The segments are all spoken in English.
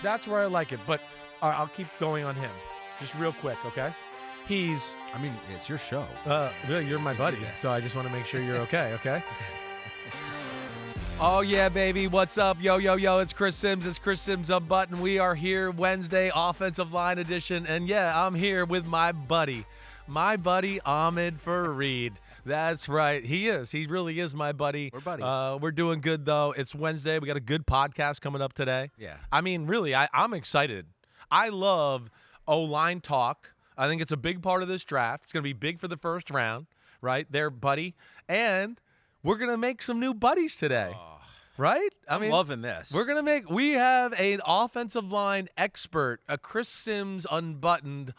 That's where I like it. But I'll keep going on him. Just real quick, okay? It's your show. You're my buddy, so I just want to make sure you're okay? Oh, yeah, baby. What's up? Yo. It's Chris Sims. It's Chris Sims Unbuttoned. We are here Wednesday, offensive line edition. And, yeah, I'm here with my buddy Ahmed for a read. That's right. He is. He really is my buddy. We're buddies. We're doing good, though. It's Wednesday. We got a good podcast coming up today. Yeah. I mean, really, I'm excited. I love O-line talk. I think it's a big part of this draft. It's going to be big for the first round, right? There, buddy. And we're going to make some new buddies today. Right? I'm loving this. We have an offensive line expert, a Chris Sims Unbuttoned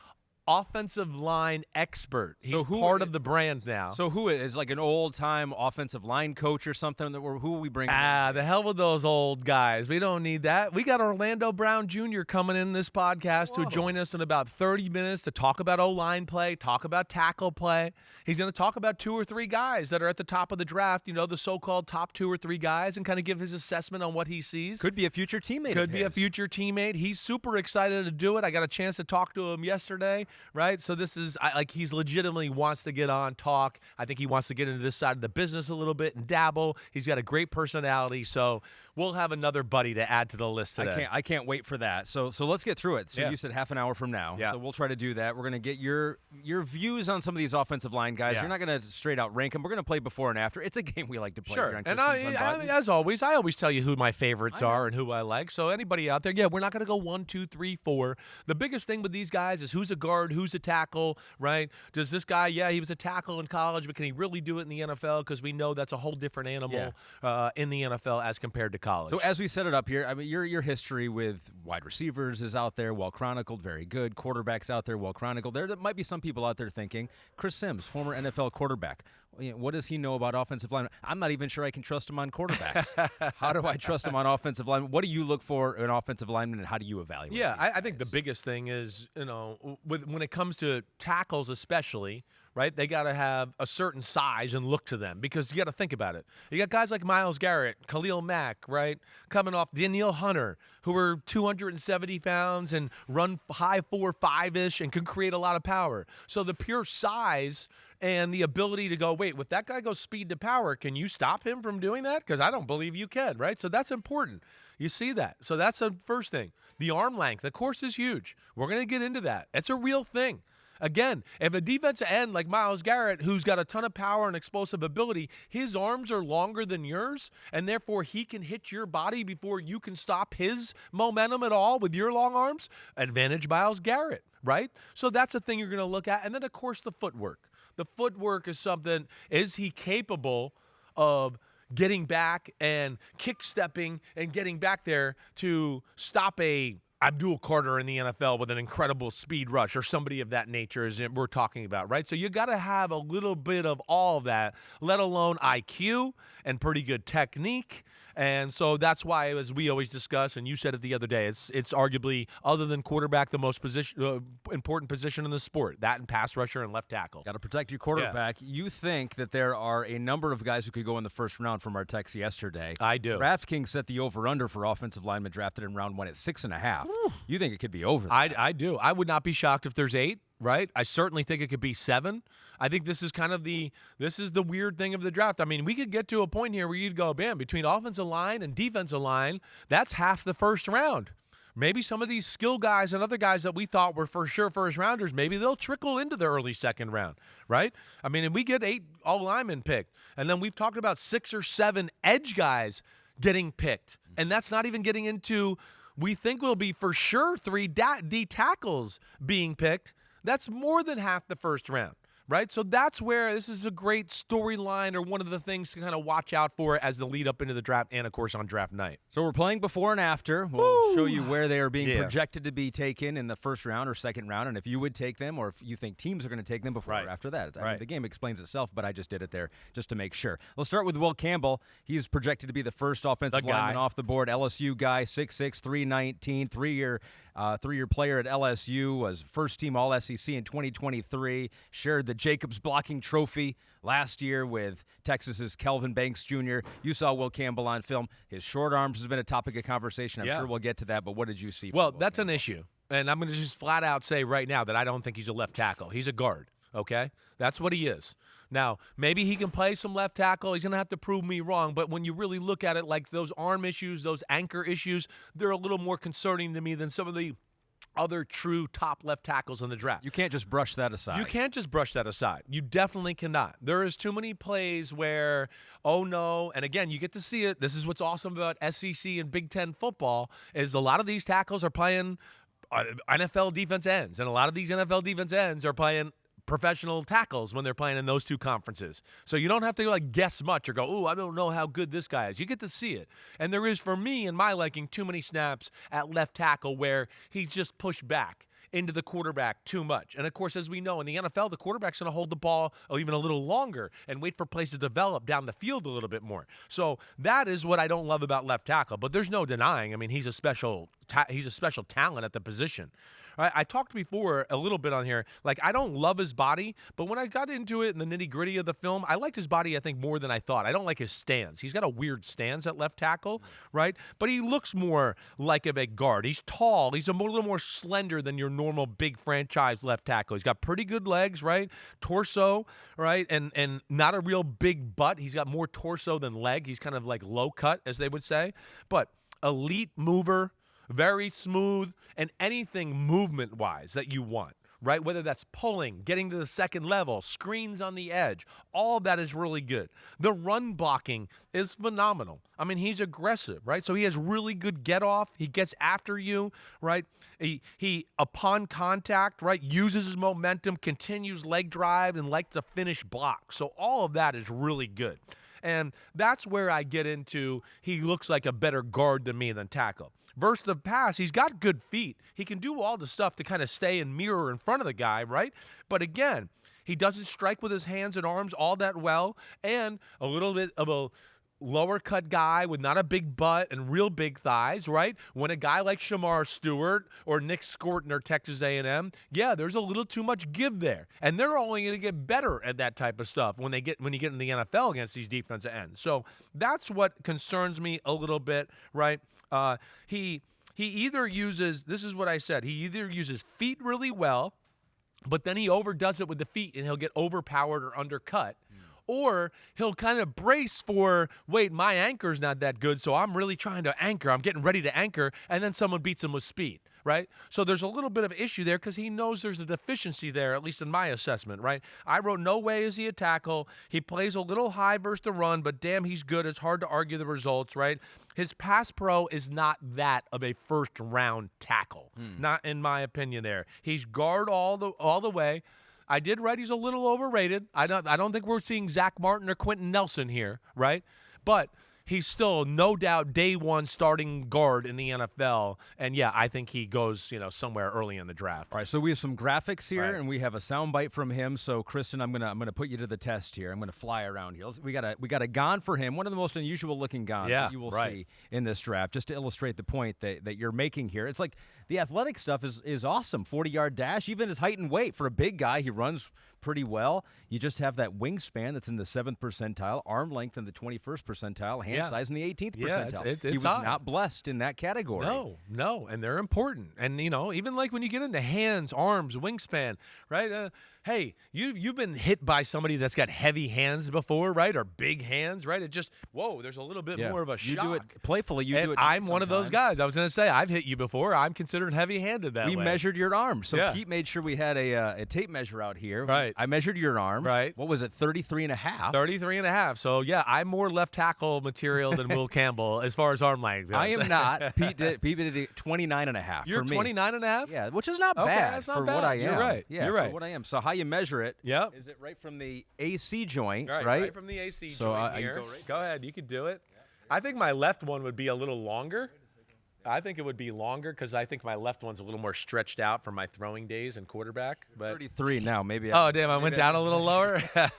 offensive line expert. He's part of the brand now. So who is like an old-time offensive line coach or something? Who are we bringing? The hell with those old guys. We don't need that. We got Orlando Brown Jr. coming in this podcast to join us in about 30 minutes to talk about O-line play, talk about tackle play. He's going to talk about 2 or 3 guys that are at the top of the draft, the so-called top 2 or 3 guys, and kind of give his assessment on what he sees. Could be a future teammate. He's super excited to do it. I got a chance to talk to him yesterday. Right? So this is he's legitimately wants to get on, talk. I think he wants to get into this side of the business a little bit and dabble. He's got a great personality. So we'll have another buddy to add to the list today. I can't wait for that. So let's get through it. So you said half an hour from now. Yeah. So we'll try to do that. We're going to get your views on some of these offensive line guys. Yeah. You're not going to straight out rank them. We're going to play before and after. It's a game we like to play. Sure. And as always, I always tell you who my favorites are and who I like. So anybody out there, we're not going to go 1, 2, 3, 4. The biggest thing with these guys is who's a guard, who's a tackle, right? Does this guy, he was a tackle in college, but can he really do it in the NFL? Because we know that's a whole different animal in the NFL as compared to college. So as we set it up here, I mean, your history with wide receivers is out there, well chronicled, very good. Quarterbacks out there, well chronicled. There might be some people out there thinking, Chris Sims, former NFL quarterback. What does he know about offensive linemen? I'm not even sure I can trust him on quarterbacks. How do I trust him on offensive linemen? What do you look for in offensive linemen, and how do you evaluate? Yeah, I think the biggest thing is, when it comes to tackles especially, right, they got to have a certain size and look to them because you got to think about it. You got guys like Myles Garrett, Khalil Mack, right, coming off Danielle Hunter, who are 270 pounds and run high 4.5-ish and can create a lot of power. So the pure size and the ability to go, wait, if that guy goes speed to power, can you stop him from doing that? Because I don't believe you can, right? So that's important. You see that. So that's the first thing. The arm length, of course, is huge. We're going to get into that. It's a real thing. Again, if a defensive end like Myles Garrett, who's got a ton of power and explosive ability, his arms are longer than yours, and therefore he can hit your body before you can stop his momentum at all with your long arms, advantage Myles Garrett, right? So that's the thing you're going to look at. And then, of course, the footwork. The footwork is something, is he capable of getting back and kick-stepping and getting back there to stop a Abdul Carter in the NFL with an incredible speed rush or somebody of that nature as we're talking about, right? So you got to have a little bit of all of that, let alone IQ and pretty good technique. And so that's why, as we always discuss, and you said it the other day, it's arguably, other than quarterback, the most important position in the sport. That and pass rusher and left tackle. Got to protect your quarterback. Yeah. You think that there are a number of guys who could go in the first round from our text yesterday. I do. DraftKings set the over-under for offensive linemen drafted in round 1 at 6.5. You think it could be over that? I do. I would not be shocked if there's 8. Right? I certainly think it could be 7. I think this is the weird thing of the draft. I mean, we could get to a point here where you'd go, man, between offensive line and defensive line, that's half the first round. Maybe some of these skill guys and other guys that we thought were for sure first rounders, maybe they'll trickle into the early second round, right? I mean, and we get 8 all-linemen picked, and then we've talked about 6 or 7 edge guys getting picked, and that's not even getting into, we think will be for sure 3 D tackles being picked. That's more than half the first round, right? So that's where this is a great storyline, or one of the things to kind of watch out for as the lead up into the draft and, of course, on draft night. So we're playing before and after. We'll show you where they are being projected to be taken in the first round or second round, and if you would take them or if you think teams are going to take them before or after that. I mean, the game explains itself, but I just did it there just to make sure. Let's start with Will Campbell. He's projected to be the first offensive lineman off the board. LSU guy, 6'6", 319, 3-year Three-year player at LSU, was first-team All-SEC in 2023, shared the Jacobs blocking trophy last year with Texas's Kelvin Banks Jr. You saw Will Campbell on film. His short arms has been a topic of conversation. I'm sure we'll get to that, but what did you see? Well, that's an issue. And I'm going to just flat out say right now that I don't think he's a left tackle. He's a guard, okay? That's what he is. Now, maybe he can play some left tackle. He's going to have to prove me wrong. But when you really look at it, like those arm issues, those anchor issues, they're a little more concerning to me than some of the other true top left tackles in the draft. You can't just brush that aside. You can't just brush that aside. You definitely cannot. There is too many plays where, oh no, and again, you get to see it. This is what's awesome about SEC and Big Ten football is a lot of these tackles are playing NFL defense ends, and a lot of these NFL defense ends are playing professional tackles when they're playing in those two conferences. So you don't have to like guess much or go, oh, I don't know how good this guy is. You get to see it. And there is, for me, in my liking, too many snaps at left tackle where he's just pushed back into the quarterback too much. And, of course, as we know, in the NFL, the quarterback's going to hold the ball even a little longer and wait for plays to develop down the field a little bit more. So that is what I don't love about left tackle. But there's no denying, I mean, he's a special talent at the position. I talked before a little bit on here, like I don't love his body, but when I got into it in the nitty-gritty of the film, I liked his body, I think, more than I thought. I don't like his stance. He's got a weird stance at left tackle, right? But he looks more like a big guard. He's tall. He's a little more slender than your normal big franchise left tackle. He's got pretty good legs, right? Torso, right? And not a real big butt. He's got more torso than leg. He's kind of like low cut, as they would say. But elite mover, very smooth, and anything movement-wise that you want, right? Whether that's pulling, getting to the second level, screens on the edge, all of that is really good. The run blocking is phenomenal. I mean, he's aggressive, right? So he has really good get-off. He gets after you, right? He upon contact, right, uses his momentum, continues leg drive, and likes to finish block. So all of that is really good. And that's where I get into he looks like a better guard than me than tackle. Versus the pass, he's got good feet. He can do all the stuff to kind of stay and mirror in front of the guy, right? But again, he doesn't strike with his hands and arms all that well, and a little bit of a lower cut guy with not a big butt and real big thighs, right? When a guy like Shamar Stewart or Nick Scorton Texas A&M, yeah, there's a little too much give there. And they're only going to get better at that type of stuff when you get in the NFL against these defensive ends. So that's what concerns me a little bit, right? He either uses, this is what I said, he either uses feet really well, but then he overdoes it with the feet and he'll get overpowered or undercut. Or he'll kind of brace for, wait, my anchor's not that good, so I'm really trying to anchor. I'm getting ready to anchor, and then someone beats him with speed, right? So there's a little bit of issue there because he knows there's a deficiency there, at least in my assessment, right? I wrote, no way is he a tackle. He plays a little high versus the run, but damn, he's good. It's hard to argue the results, right? His pass pro is not that of a first-round tackle, not in my opinion there. He's guard all the way. I did write he's a little overrated. I don't think we're seeing Zach Martin or Quentin Nelson here, right? But he's still no doubt day one starting guard in the NFL. And yeah, I think he goes, somewhere early in the draft. All right, so we have some graphics here, and we have a soundbite from him. So Kristen, I'm gonna put you to the test here. I'm gonna fly around here. We got a gon for him, one of the most unusual looking gons that you will see in this draft, just to illustrate the point that you're making here. It's like the athletic stuff is awesome. 40-yard dash, even his height and weight for a big guy, he runs pretty well. You just have that wingspan that's in the 7th percentile, arm length in the 21st percentile, hand size in the 18th percentile. It's he was high. not blessed in that category. No, and they're important. And, even like when you get into hands, arms, wingspan, right? Hey, you've been hit by somebody that's got heavy hands before, right? Or big hands, right? It just, there's a little bit more of a shock. You do it playfully. You do it I'm one of those guys. I was going to say, I've hit you before. I'm considered heavy-handed that way. We measured your arm. So Pete made sure we had a tape measure out here. Right. I measured your arm. Right. What was it, 33 and a half? 33 and a half. So, yeah, I'm more left tackle material than Will Campbell as far as arm length goes. I am not. Pete did 29 and a half You're for me. 29 and a half? Yeah, which is not bad that's not for bad. what I am. You're right. Yeah, You're for right. what I am. So how you measure it, is it right from the AC joint, right? Right from the AC joint here. Go ahead. You can do it. I think my left one would be a little longer. I think it would be longer because I think my left one's a little more stretched out from my throwing days and quarterback. But 33 now, maybe. I went down a little lower. I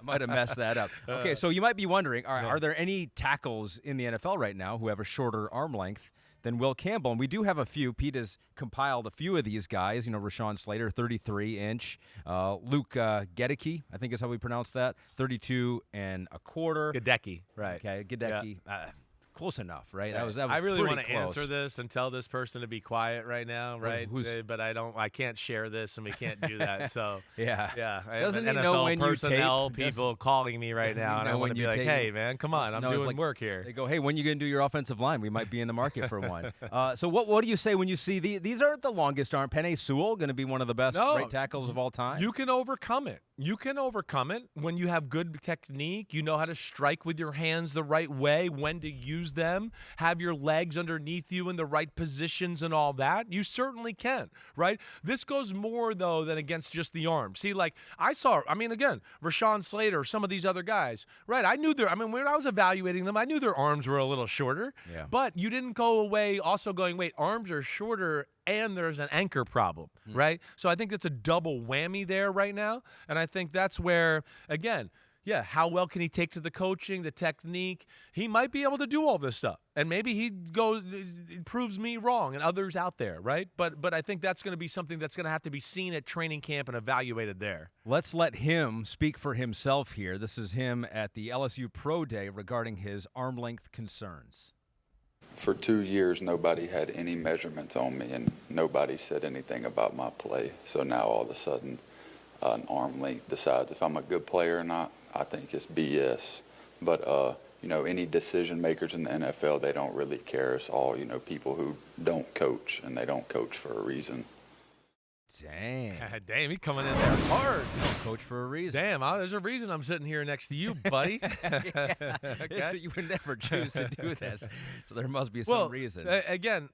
might have messed that up. Okay, so you might be wondering, are there any tackles in the NFL right now who have a shorter arm length than Will Campbell. And we do have a few. Pete has compiled a few of these guys. Rashawn Slater, 33-inch. Luke Gedeke, I think is how we pronounce that, 32 and a quarter. Gadecki, right. Okay, Gedeke. Yeah. Close enough, right? Yeah. That was I really want to answer this and tell this person to be quiet right now, right? But I can't share this, and we can't do that. So yeah. I Doesn't have he NFL know when personnel you tape? people calling me right now, and I want to be like, hey, man, come on, I'm doing work here. They go, hey, when you going to do your offensive line? We might be in the market for one. So what do you say when you see these aren't the longest arm? Penei Sewell going to be one of the best right tackles of all time? You can overcome it. You can overcome it when you have good technique. You know how to strike with your hands the right way, when to use them, have your legs underneath you in the right positions and all that. You certainly can, right? This goes more, though, than against just the arm. See, like again, Rashawn Slater, some of these other guys, right? When I was evaluating them, I knew their arms were a little shorter, but you didn't go away also going, wait, arms are shorter and there's an anchor problem, right? So I think that's a double whammy there right now. And I think that's where, again, how well can he take to the coaching, the technique? He might be able to do all this stuff. And maybe he proves me wrong and others out there, right? But I think that's going to be something that's going to have to be seen at training camp and evaluated there. Let's let him speak for himself here. This is him at the LSU Pro Day regarding his arm length concerns. For 2 years, nobody had any measurements on me, and nobody said anything about my play. So now all of a sudden, an arm length decides if I'm a good player or not. I think it's BS. But, any decision makers in the NFL, they don't really care. It's all, people who don't coach, and they don't coach for a reason. Dang. Damn, he coming in there hard. Coach for a reason. Damn, there's a reason I'm sitting here next to you, buddy. Okay. You would never choose to do this, so there must be some reason. Again,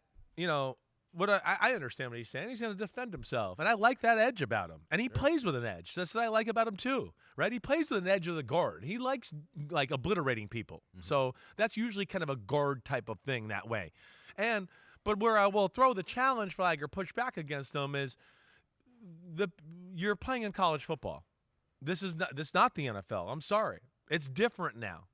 what I understand what he's saying. He's going to defend himself, and I like that edge about him. And he plays with an edge. That's what I like about him too, right? He plays with an edge of the guard. He likes like obliterating people. So that's usually kind of a guard type of thing that way. But where I will throw the challenge flag or push back against him is you're playing in college football. This is not the NFL. I'm sorry. It's different now.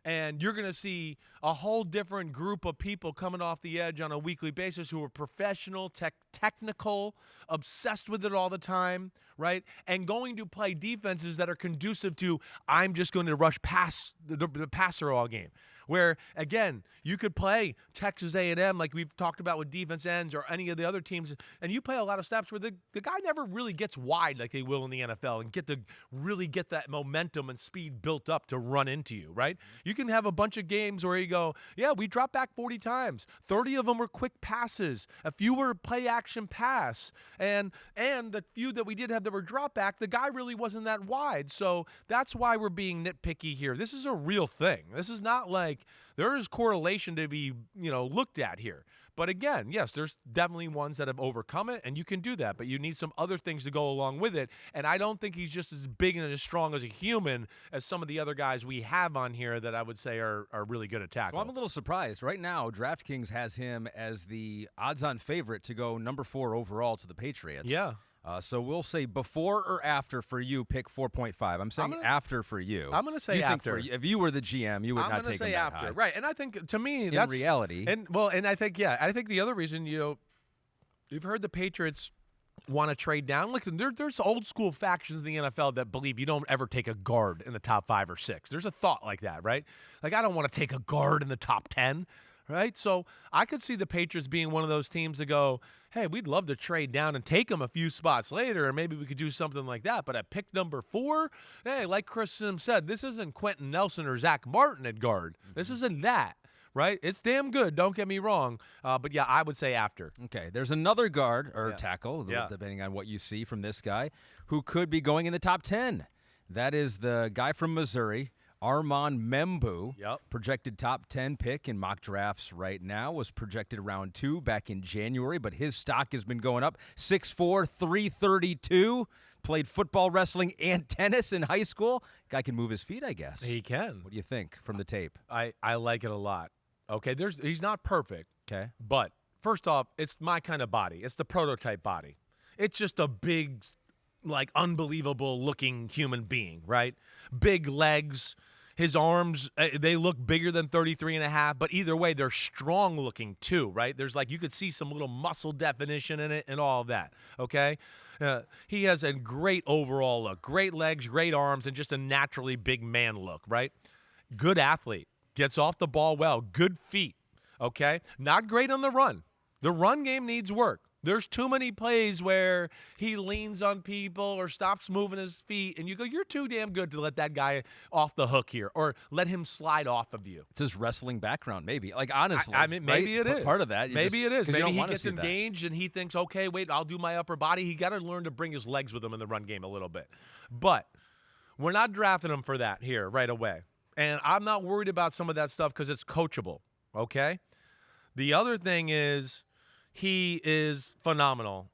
And you're going to see a whole different group of people coming off the edge on a weekly basis who are professional, technical, obsessed with it all the time, right? And going to play defenses that are conducive to, I'm just going to rush past the passer all game. Where, again, you could play Texas A&M like we've talked about with defense ends or any of the other teams, and you play a lot of snaps where the guy never really gets wide like they will in the NFL and really get that momentum and speed built up to run into you, right? You can have a bunch of games where you go, we dropped back 40 times. 30 of them were quick passes. A few were play-action pass. And the few that we did have that were drop back, the guy really wasn't that wide. So that's why we're being nitpicky here. This is a real thing. This is not like there is correlation to be, looked at here. But again, yes, there's definitely ones that have overcome it, and you can do that. But you need some other things to go along with it. And I don't think he's just as big and as strong as a human as some of the other guys we have on here that I would say are really good at tackle. So I'm a little surprised. Right now, DraftKings has him as the odds-on favorite to go number 4 overall to the Patriots. Yeah. So we'll say before or after for you, pick 4.5. I'm saying after for you. I'm going to say after. If you were the GM, you would not take him that high. I'm going to say after. Right. And I think, to me, that's in reality. And I think the other reason, you've heard the Patriots want to trade down. Listen, there's old school factions in the NFL that believe you don't ever take a guard in the top 5 or 6. There's a thought like that, right? Like, I don't want to take a guard in the top 10. Right? So I could see the Patriots being one of those teams that go, hey, we'd love to trade down and take them a few spots later, and maybe we could do something like that. But at pick number 4, hey, like Chris Sims said, this isn't Quentin Nelson or Zach Martin at guard. This isn't that. Right? It's damn good. Don't get me wrong. But, I would say after. Okay. There's another guard or tackle, depending on what you see from this guy, who could be going in the top 10. That is the guy from Missouri, Armand Membou, projected top 10 pick in mock drafts right now, was projected round 2 back in January, but his stock has been going up. 6'4", 332, played football, wrestling, and tennis in high school. Guy can move his feet, I guess. He can. What do you think from the tape? I like it a lot. Okay, he's not perfect. Okay. But first off, it's my kind of body. It's the prototype body. It's just a big, unbelievable looking human being, right? Big legs. His arms, they look bigger than 33 and a half, but either way, they're strong looking too, right? There's like, you could see some little muscle definition in it and all of that, okay? He has a great overall look, great legs, great arms, and just a naturally big man look, right? Good athlete, gets off the ball well, good feet, okay? Not great on the run. The run game needs work. There's too many plays where he leans on people or stops moving his feet, and you go, you're too damn good to let that guy off the hook here or let him slide off of you. It's his wrestling background, maybe. Like, honestly. I mean, maybe right? it is. Part of that. Maybe it is. Maybe he gets see engaged and he thinks, okay, wait, I'll do my upper body. He got to learn to bring his legs with him in the run game a little bit. But we're not drafting him for that here right away. And I'm not worried about some of that stuff because it's coachable, okay? The other thing is, he is phenomenal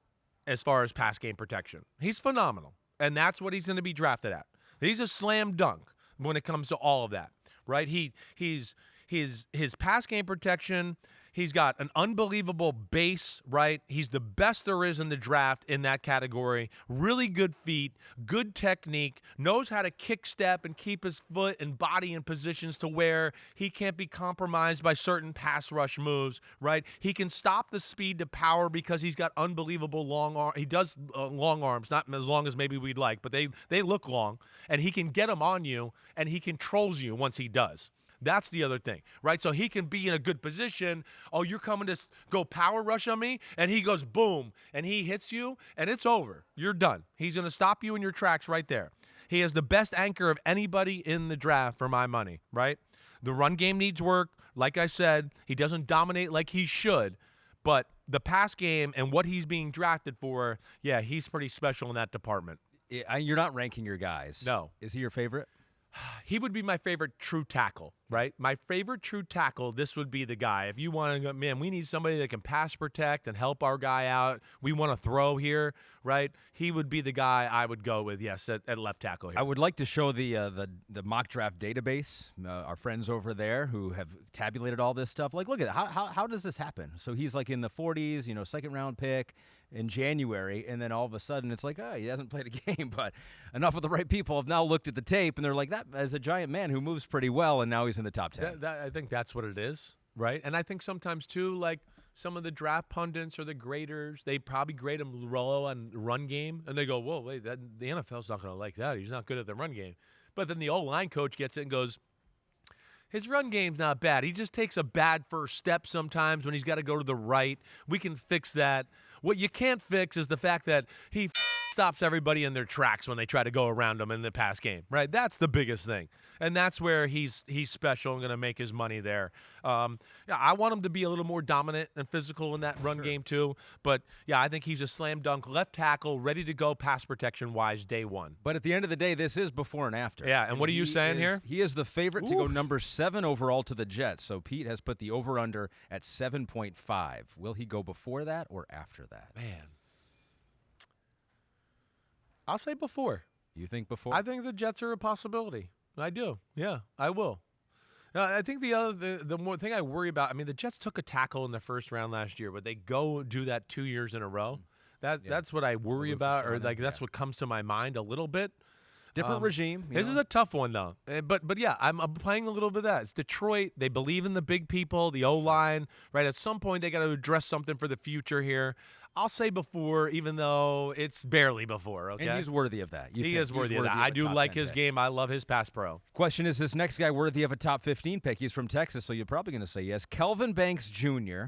as far as pass game protection. He's phenomenal, and that's what he's going to be drafted at. He's a slam dunk when it comes to all of that, right? His pass game protection, he's got an unbelievable base, right? He's the best there is in the draft in that category. Really good feet, good technique, knows how to kick step and keep his foot and body in positions to where he can't be compromised by certain pass rush moves, right? He can stop the speed to power because he's got unbelievable long arms. He does long arms, not as long as maybe we'd like, but they look long, and he can get them on you, and he controls you once he does. That's the other thing, right? So he can be in a good position. Oh, you're coming to go power rush on me? And he goes boom, and he hits you, and it's over. You're done. He's going to stop you in your tracks right there. He has the best anchor of anybody in the draft for my money, right? The run game needs work. Like I said, he doesn't dominate like he should, but the pass game and what he's being drafted for, yeah, he's pretty special in that department. You're not ranking your guys. No. Is he your favorite? He would be my favorite true tackle, right? My favorite true tackle, this would be the guy. If you want to go, man, we need somebody that can pass protect and help our guy out. We want to throw here, right? He would be the guy I would go with, yes, at left tackle here. I would like to show the mock draft database, our friends over there who have tabulated all this stuff. Like, look at it. How does this happen? So he's like in the 40s, second round pick in January, and then all of a sudden it's like, oh, he hasn't played a game, but enough of the right people have now looked at the tape, and they're like, that is a giant man who moves pretty well, and now he's in the top 10. I think that's what it is, right? And I think sometimes, too, like some of the draft pundits or the graders, they probably grade him low on run game, and they go, whoa, wait, the NFL's not going to like that. He's not good at the run game. But then the O-line coach gets it and goes, his run game's not bad. He just takes a bad first step sometimes when he's got to go to the right. We can fix that. What you can't fix is the fact that he stops everybody in their tracks when they try to go around him in the pass game, right? That's the biggest thing. And that's where he's special and going to make his money there. Yeah, I want him to be a little more dominant and physical in that run game too. But, yeah, I think he's a slam dunk left tackle, ready to go pass protection-wise day one. But at the end of the day, this is before and after. Yeah, and what are you saying here? He is the favorite to go number 7 overall to the Jets. So Pete has put the over-under at 7.5. Will he go before that or after that? Man. I'll say before. You think before? I think the Jets are a possibility. I do. Yeah, I will. I think the more thing I worry about, I mean, the Jets took a tackle in the first round last year, but they go do that 2 years in a row. That's what I worry about, or like that's what comes to my mind a little bit. Different regime. This is a tough one, though. But yeah, I'm playing a little bit of that. It's Detroit. They believe in the big people, the O-line, right? At some point, they got to address something for the future here. I'll say before, even though it's barely before, okay? And he's worthy of that. He is worthy of that. I do like his game. I love his pass pro. Question, is this next guy worthy of a top 15 pick? He's from Texas, so you're probably going to say yes. Kelvin Banks Jr.,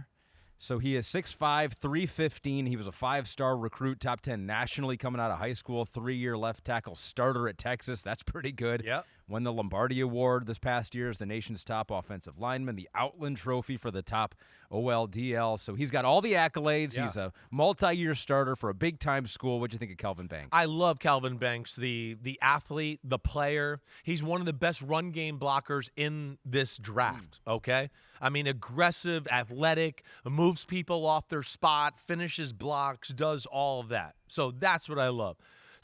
so he is 6'5", 315. He was a 5-star recruit, top 10 nationally coming out of high school, 3-year left tackle starter at Texas. That's pretty good. Yep. Won the Lombardi Award this past year as the nation's top offensive lineman, the Outland Trophy for the top OLDL. So he's got all the accolades. Yeah. He's a multi-year starter for a big-time school. What do you think of Kelvin Banks? I love Kelvin Banks, the athlete, the player. He's one of the best run game blockers in this draft, okay? I mean, aggressive, athletic, moves people off their spot, finishes blocks, does all of that. So that's what I love.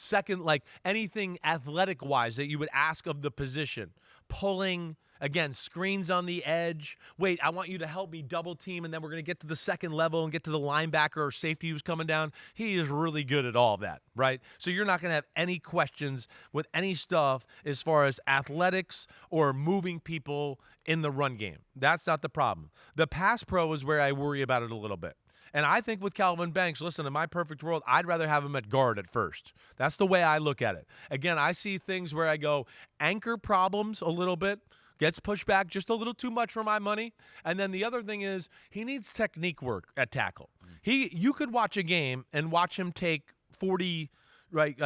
second, like anything athletic-wise that you would ask of the position. Pulling, again, screens on the edge. Wait, I want you to help me double team, and then we're going to get to the second level and get to the linebacker or safety who's coming down. He is really good at all that, right? So you're not going to have any questions with any stuff as far as athletics or moving people in the run game. That's not the problem. The pass pro is where I worry about it a little bit. And I think with Kelvin Banks, listen, in my perfect world, I'd rather have him at guard at first. That's the way I look at it. Again, I see things where I go anchor problems a little bit, gets pushed back just a little too much for my money. And then the other thing is he needs technique work at tackle. You could watch a game and watch him take 40, right,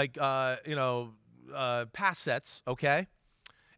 pass sets, okay?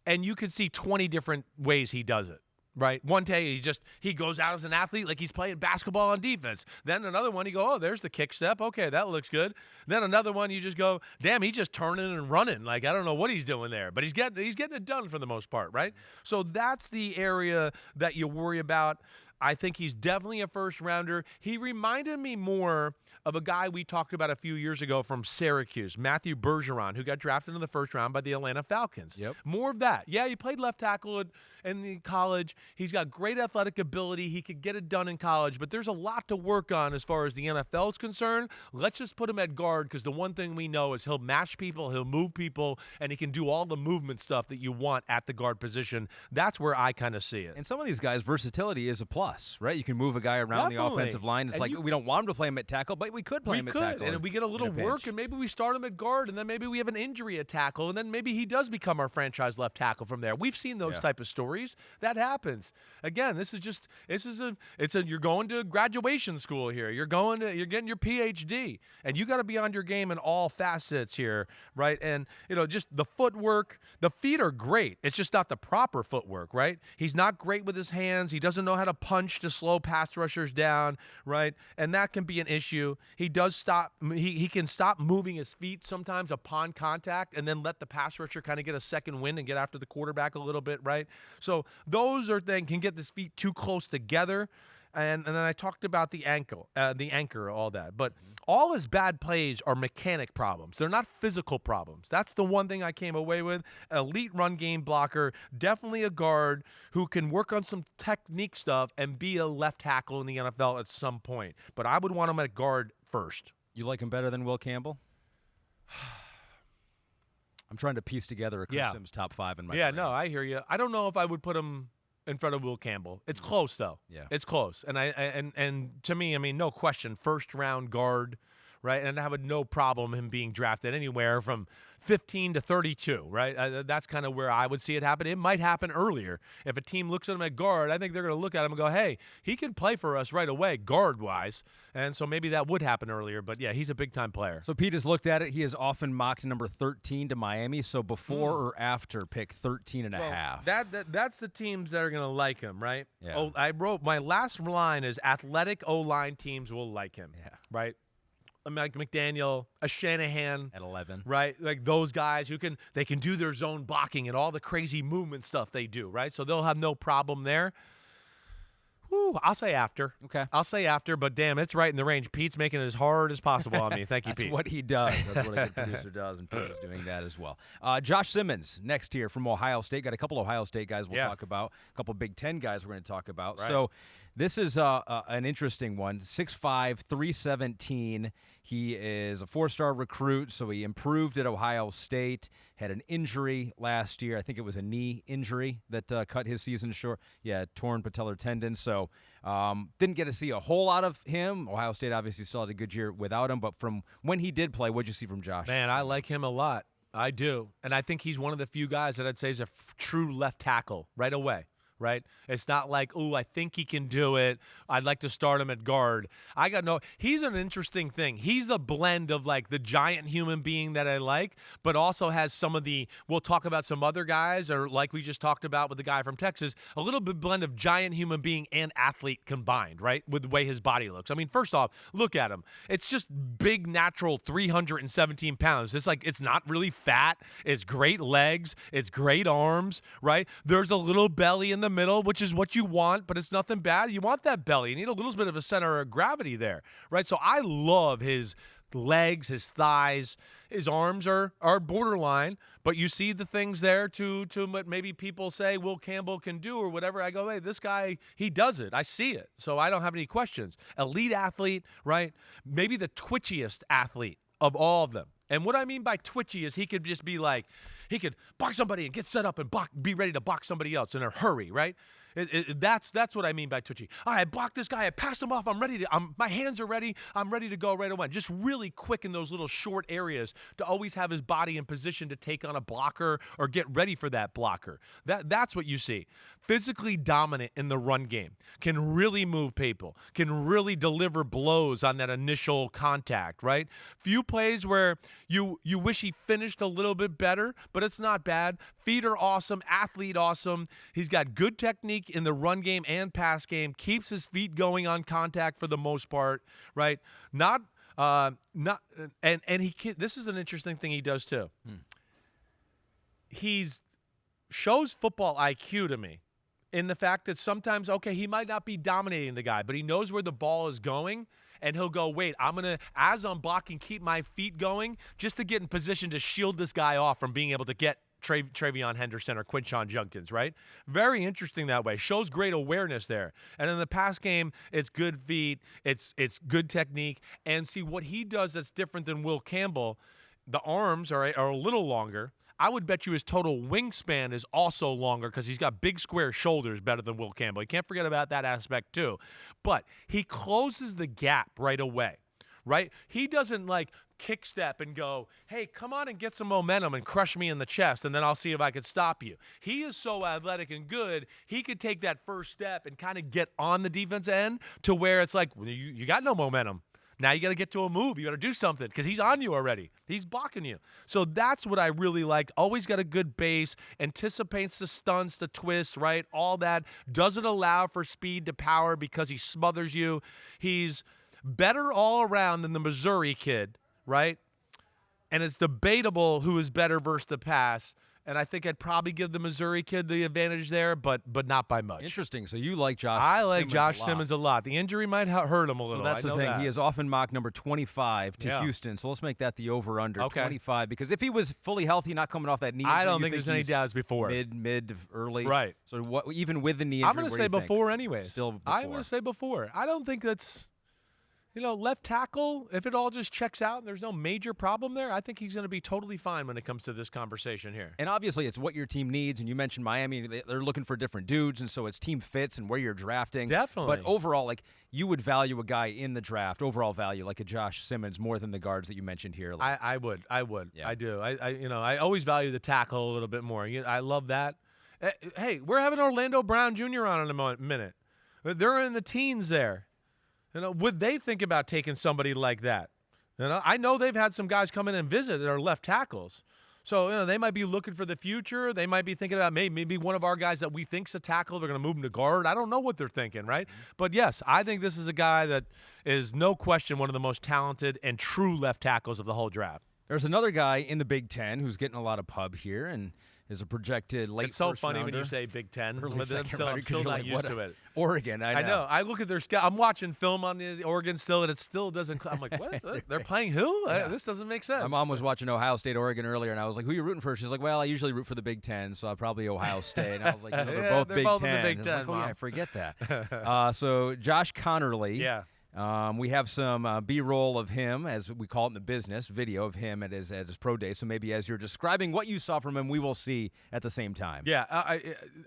And you could see 20 different ways he does it. Right. One day he goes out as an athlete like he's playing basketball on defense. Then another one you go, oh, there's the kick step. Okay, that looks good. Then another one you just go, damn, he's just turning and running. Like I don't know what he's doing there, but he's getting it done for the most part, right? So that's the area that you worry about. I think he's definitely a first rounder. He reminded me more of a guy we talked about a few years ago from Syracuse, Matthew Bergeron, who got drafted in the first round by the Atlanta Falcons. Yep. More of that. Yeah, he played left tackle in the college. He's got great athletic ability. He could get it done in college, but there's a lot to work on as far as the NFL is concerned. Let's just put him at guard because the one thing we know is he'll match people, he'll move people, and he can do all the movement stuff that you want at the guard position. That's where I kind of see it. And some of these guys, versatility is a plus, right? You can move a guy around the offensive line. It's we don't want him to play him at tackle, but we could play him at tackle. And we get a little work, and maybe we start him at guard, and then maybe we have an injury at tackle, and then maybe he does become our franchise left tackle from there. We've seen those type of stories. That happens. Again, you're going to graduation school here. You're getting your PhD, and you got to be on your game in all facets here, right? And just the footwork, the feet are great. It's just not the proper footwork, right? He's not great with his hands. He doesn't know how to punch to slow pass rushers down, right? And that can be an issue. He does stop. He can stop moving his feet sometimes upon contact and then let the pass rusher kind of get a second wind and get after the quarterback a little bit, right? So those are things can get his feet too close together. And then I talked about the anchor, all that. But all his bad plays are mechanic problems. They're not physical problems. That's the one thing I came away with. Elite run game blocker, definitely a guard who can work on some technique stuff and be a left tackle in the NFL at some point. But I would want him at guard first. You like him better than Will Campbell? I'm trying to piece together a Chris Sims top 5 in my brain. No, I hear you. I don't know if I would put him in front of Will Campbell. It's close though. Yeah. It's close. And to me, I mean, no question, first round guard, right? And I have no problem him being drafted anywhere from 15 to 32, right? That's kind of where I would see it happen. It might happen earlier. If a team looks at him at guard, I think they're going to look at him and go, hey, he can play for us right away, guard-wise. And so maybe that would happen earlier. But, yeah, he's a big-time player. So Pete has looked at it. He is often mocked number 13 to Miami. So before or after pick 13 and a half? That's the teams that are going to like him, right? Yeah. Oh, I wrote my last line is athletic O-line teams will like him, right? Mike McDaniel, a Shanahan at 11, right? Like those guys who can do their zone blocking and all the crazy movement stuff they do, right? So they'll have no problem there. Whew, I'll say after. Okay. I'll say after, but damn, it's right in the range. Pete's making it as hard as possible on me. Thank you, That's Pete. That's what he does. That's what a good producer does, and Pete is doing that as well. Josh Simmons, next here from Ohio State. Got a couple Ohio State guys we'll talk about, a couple Big Ten guys we're going to talk about. Right. So this is an interesting one, 6'5", 317. He is a 4-star recruit, so he improved at Ohio State, had an injury last year. I think it was a knee injury that cut his season short. Yeah, torn patellar tendon. So didn't get to see a whole lot of him. Ohio State obviously still had a good year without him, but from when he did play, what'd you see from Josh? Man, I like him a lot. I do. And I think he's one of the few guys that I'd say is a true left tackle right away. Right? It's not like, ooh, I think he can do it. I'd like to start him at guard. He's an interesting thing. He's the blend of like the giant human being that I like, but also has some of we'll talk about some other guys, or like we just talked about with the guy from Texas, a little bit blend of giant human being and athlete combined, right? With the way his body looks. I mean, first off, look at him. It's just big, natural 317 pounds. It's not really fat. It's great legs. It's great arms, right? There's a little belly in the middle, which is what you want, but it's nothing bad. You want that belly. You need a little bit of a center of gravity there, right? So I love his legs, his thighs, his arms are borderline, but you see the things there to what maybe people say Will Campbell can do or whatever. I go, hey, this guy, he does it. I see it. So I don't have any questions. Elite athlete, right? Maybe the twitchiest athlete of all of them. And what I mean by twitchy is he could just be like, he could box somebody and get set up and be ready to box somebody else in a hurry, right? That's what I mean by twitchy. I blocked this guy. I passed him off. I'm ready to. My hands are ready. I'm ready to go right away. Just really quick in those little short areas to always have his body in position to take on a blocker or get ready for that blocker. That's what you see. Physically dominant in the run game. Can really move people. Can really deliver blows on that initial contact. Right. Few plays where you wish he finished a little bit better, but it's not bad. Feet are awesome. Athlete awesome. He's got good technique in the run game and pass game, keeps his feet going on contact for the most part, right? And this is an interesting thing he does too. He's shows football IQ to me in the fact that sometimes, okay, he might not be dominating the guy, but he knows where the ball is going. And he'll go, wait, as I'm blocking, keep my feet going just to get in position to shield this guy off from being able to get Travion Henderson or Quinshon Judkins, right? Very interesting that way. Shows great awareness there. And in the pass game, it's good feet, it's good technique. And see, what he does that's different than Will Campbell, the arms are a little longer. I would bet you his total wingspan is also longer because he's got big square shoulders better than Will Campbell. You can't forget about that aspect too. But he closes the gap right away, right? He doesn't like kick step and go, hey, come on and get some momentum and crush me in the chest, and then I'll see if I can stop you. He is so athletic and good, he could take that first step and kind of get on the defense end to where it's like, well, you got no momentum. Now you got to get to a move. You got to do something because he's on you already. He's blocking you. So that's what I really like. Always got a good base, anticipates the stunts, the twists, right? All that. Doesn't allow for speed to power because he smothers you. He's better all around than the Missouri kid, right? And it's debatable who is better versus the pass. And I think I'd probably give the Missouri kid the advantage there, but not by much. Interesting. So you like Josh I like Simmons Josh Simmons a lot. The injury might hurt him a little. So that's the thing. That. He is often mocked number 25 to Houston. So let's make that the over-under, 25. Because if he was fully healthy, not coming off that knee injury, I don't think there's any doubts before. Mid, early. Right. So what? Even with the knee injury, I'm going to say before anyways. Still before. I'm going to say before. I don't think that's... left tackle, if it all just checks out and there's no major problem there, I think he's going to be totally fine when it comes to this conversation here. And obviously it's what your team needs, and you mentioned Miami, they're looking for different dudes, and so it's team fits and where you're drafting. Definitely. But overall, like, you would value a guy in the draft, overall value, like a Josh Simmons, more than the guards that you mentioned here. Like, I would. Yeah. I do. I always value the tackle a little bit more. I love that. Hey, we're having Orlando Brown Jr. on in a minute. They're in the teens there. Would they think about taking somebody like that? I know they've had some guys come in and visit that are left tackles. So, they might be looking for the future. They might be thinking about maybe one of our guys that we think's a tackle, they're going to move him to guard. I don't know what they're thinking, right? But, yes, I think this is a guy that is no question one of the most talented and true left tackles of the whole draft. There's another guy in the Big Ten who's getting a lot of pub here and is a projected late It's so first funny rounder. when you say Big Ten. I'm still not used to it. Oregon, I know. I look at their schedule. I'm watching film on the Oregon still, and it still doesn't. I'm like, what? They're playing who? Yeah. This doesn't make sense. My mom was watching Ohio State, Oregon earlier, and I was like, who are you rooting for? She's like, well, I usually root for the Big Ten, so probably Ohio State. And I was like, they're both Big both Ten. in the Big And Ten, I was like, oh, yeah, Mom. I forget that. So Josh Conerly. Yeah. We have some B-roll of him, as we call it in the business, video of him at his pro day. So maybe as you're describing what you saw from him, we will see at the same time. Yeah,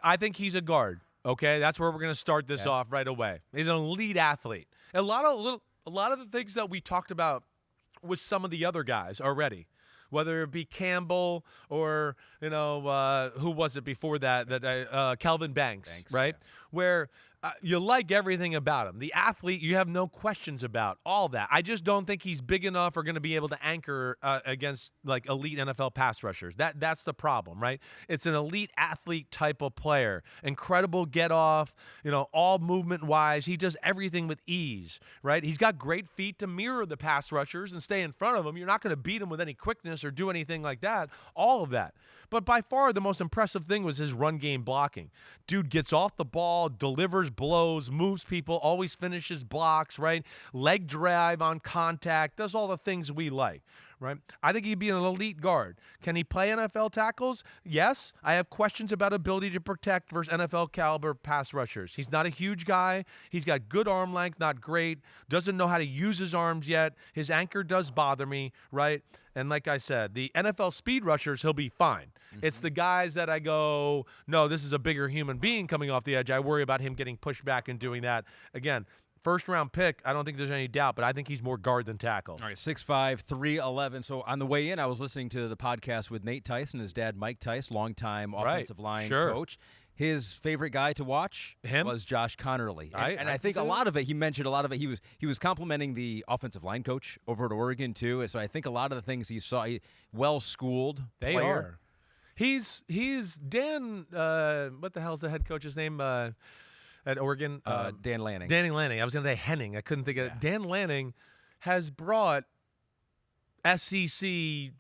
I think he's a guard. Okay, that's where we're going to start this off right away. He's an elite athlete. A lot of the things that we talked about with some of the other guys already, whether it be Campbell or who was it before that? Kelvin Banks, right? Yeah. Where you like everything about him. The athlete, you have no questions about all that. I just don't think he's big enough or going to be able to anchor against like elite NFL pass rushers. That's the problem, right? It's an elite athlete type of player. Incredible get off, all movement wise. He does everything with ease, right? He's got great feet to mirror the pass rushers and stay in front of them. You're not going to beat him with any quickness or do anything like that. All of that. But by far the most impressive thing was his run game blocking. Dude gets off the ball, delivers blows, moves people, always finishes blocks, right? Leg drive on contact, does all the things we like. Right? I think he'd be an elite guard. Can he play NFL tackles? Yes. I have questions about ability to protect versus NFL caliber pass rushers. He's not a huge guy. He's got good arm length, not great. Doesn't know how to use his arms yet. His anchor does bother me, right? And like I said, the NFL speed rushers, he'll be fine. It's the guys that I go, no, this is a bigger human being coming off the edge. I worry about him getting pushed back and doing that. Again, first-round pick, I don't think there's any doubt, but I think he's more guard than tackle. All right, 6'5", 311. So on the way in, I was listening to the podcast with Nate Tice and his dad, Mike Tice, longtime offensive line coach. His favorite guy to watch was Josh Conerly. And I think a lot of it, he mentioned a lot of it, he was complimenting the offensive line coach over at Oregon, too. So I think a lot of the things he saw, well-schooled They player. are. He's Dan, what the hell's the head coach's name? At Oregon, Dan Lanning. Danny Lanning. I was going to say Henning. I couldn't think of it. Dan Lanning has brought SEC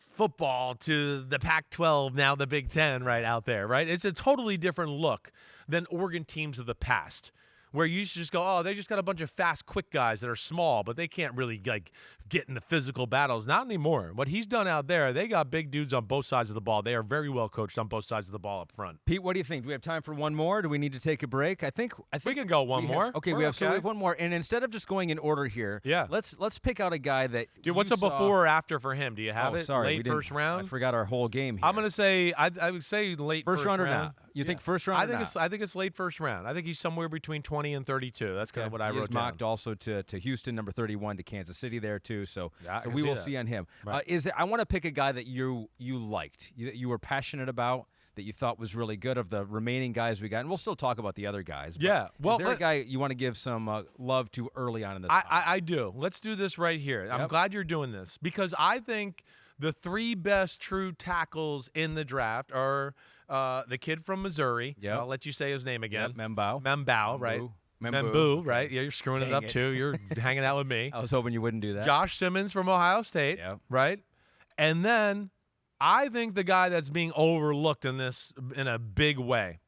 football to the Pac-12, now the Big Ten, right out there, right? It's a totally different look than Oregon teams of the past, where you used to just go, oh, they just got a bunch of fast, quick guys that are small, but they can't really like get into physical battles. Not anymore. What he's done out there, they got big dudes on both sides of the ball. They are very well coached on both sides of the ball up front. Pete, what do you think? Do we have time for one more? Do we need to take a break? I think we can go one more. Okay, we have one more. And instead of just going in order here, let's pick out a guy that Dude, what's a before or after for him? Do you have it? Sorry, late first round? I forgot our whole game here. I'm going to say, I would say late first round. Or not? You think first round or not? I think it's late first round. I think he's somewhere between 20 and 32. That's kind of what I wrote down. Mocked also to Houston, number 31, to Kansas City there too. So we will see on him. Right. I want to pick a guy that you liked, you were passionate about, that you thought was really good of the remaining guys we got, and we'll still talk about the other guys. Yeah. Well, is there a guy you want to give some love to early on in this? I do. Let's do this right here. I'm glad you're doing this because I think the three best true tackles in the draft are the kid from Missouri. I'll let you say his name again. Mbow. Mbow, right? Membou, right? Yeah, you're screwing it up too. You're hanging out with me. I was hoping you wouldn't do that. Josh Simmons from Ohio State, right? And then I think the guy that's being overlooked in this in a big way,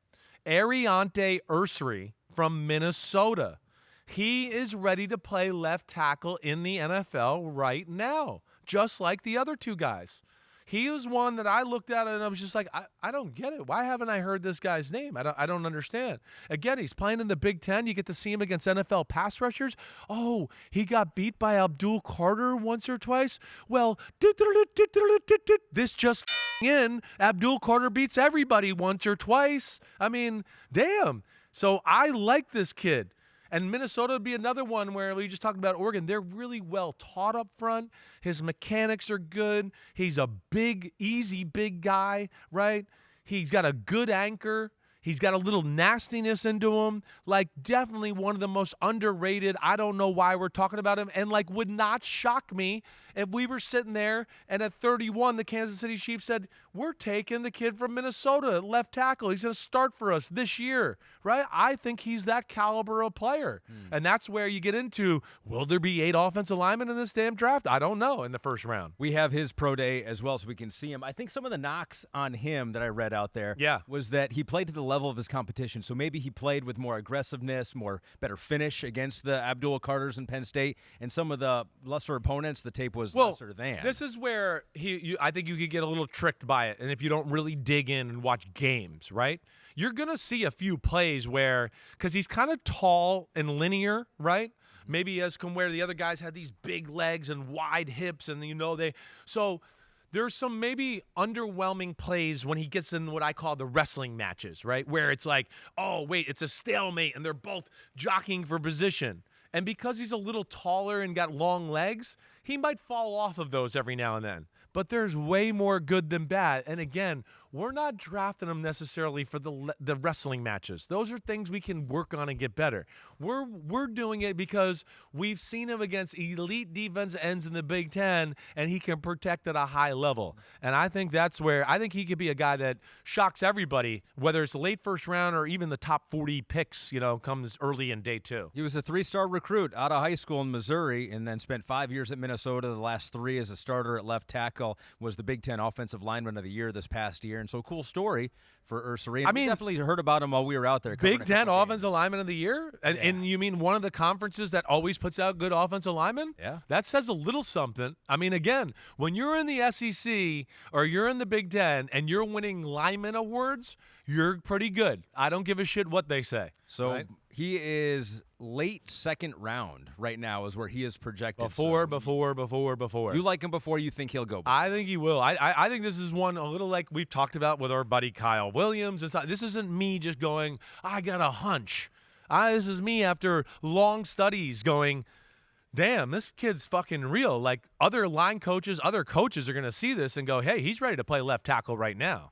Aireontae Ersery from Minnesota. He is ready to play left tackle in the NFL right now, just like the other two guys. He was one that I looked at and I was just like, I don't get it. Why haven't I heard this guy's name? I don't understand. Again, he's playing in the Big Ten. You get to see him against NFL pass rushers. Oh, he got beat by Abdul Carter once or twice. Well, this just in. Abdul Carter beats everybody once or twice. I mean, damn. So I like this kid. And Minnesota would be another one where we just talked about Oregon. They're really well taught up front. His mechanics are good. He's a big, easy, big guy, right? He's got a good anchor. He's got a little nastiness into him. Like, definitely one of the most underrated. I don't know why we're talking about him. And, like, would not shock me if we were sitting there and at 31, the Kansas City Chiefs said, we're taking the kid from Minnesota, left tackle. He's going to start for us this year, right? I think he's that caliber of player. And that's where you get into, will there be 8 offensive linemen in this damn draft? I don't know in the first round. We have his pro day as well so we can see him. I think some of the knocks on him that I read out there was that he played to the level of his competition. So maybe he played with more aggressiveness, better finish against the Abdul Carters in Penn State, and some of the lesser opponents, the tape was lesser than. This is where I think you could get a little tricked by it, and if you don't really dig in and watch games, right? You're going to see a few plays where, because he's kind of tall and linear, right? Maybe as where the other guys had these big legs and wide hips, and so there's some maybe underwhelming plays when he gets in what I call the wrestling matches, right? Where it's like, oh, wait, it's a stalemate, and they're both jockeying for position. And because he's a little taller and got long legs, he might fall off of those every now and then. But there's way more good than bad. And again, we're not drafting him necessarily for the wrestling matches. Those are things we can work on and get better. We're doing it because we've seen him against elite defense ends in the Big Ten, and he can protect at a high level. And I think that's where I think he could be a guy that shocks everybody, whether it's late first round or even the top 40 picks, comes early in day 2. He was a 3-star recruit out of high school in Missouri and then spent 5 years at Minnesota. The last 3 as a starter at left tackle, was the Big Ten Offensive Lineman of the Year this past year. And so cool story for Ersery. I We mean, definitely heard about him while we were out there. covering Big a Ten couple Offensive games. Lineman of the Year? And you mean one of the conferences that always puts out good offensive linemen? Yeah. That says a little something. I mean, again, when you're in the SEC or you're in the Big Ten and you're winning lineman awards, you're pretty good. I don't give a shit what they say. So right? he is late second round right now is where he is projected. Before. You like him before you think he'll go before. I think he will. I think this is one a little like we've talked about with our buddy Kyle Williams. This isn't me just going, I got a hunch. This is me after long studies going, damn, this kid's fucking real. Like other line coaches, other coaches are going to see this and go, hey, he's ready to play left tackle right now.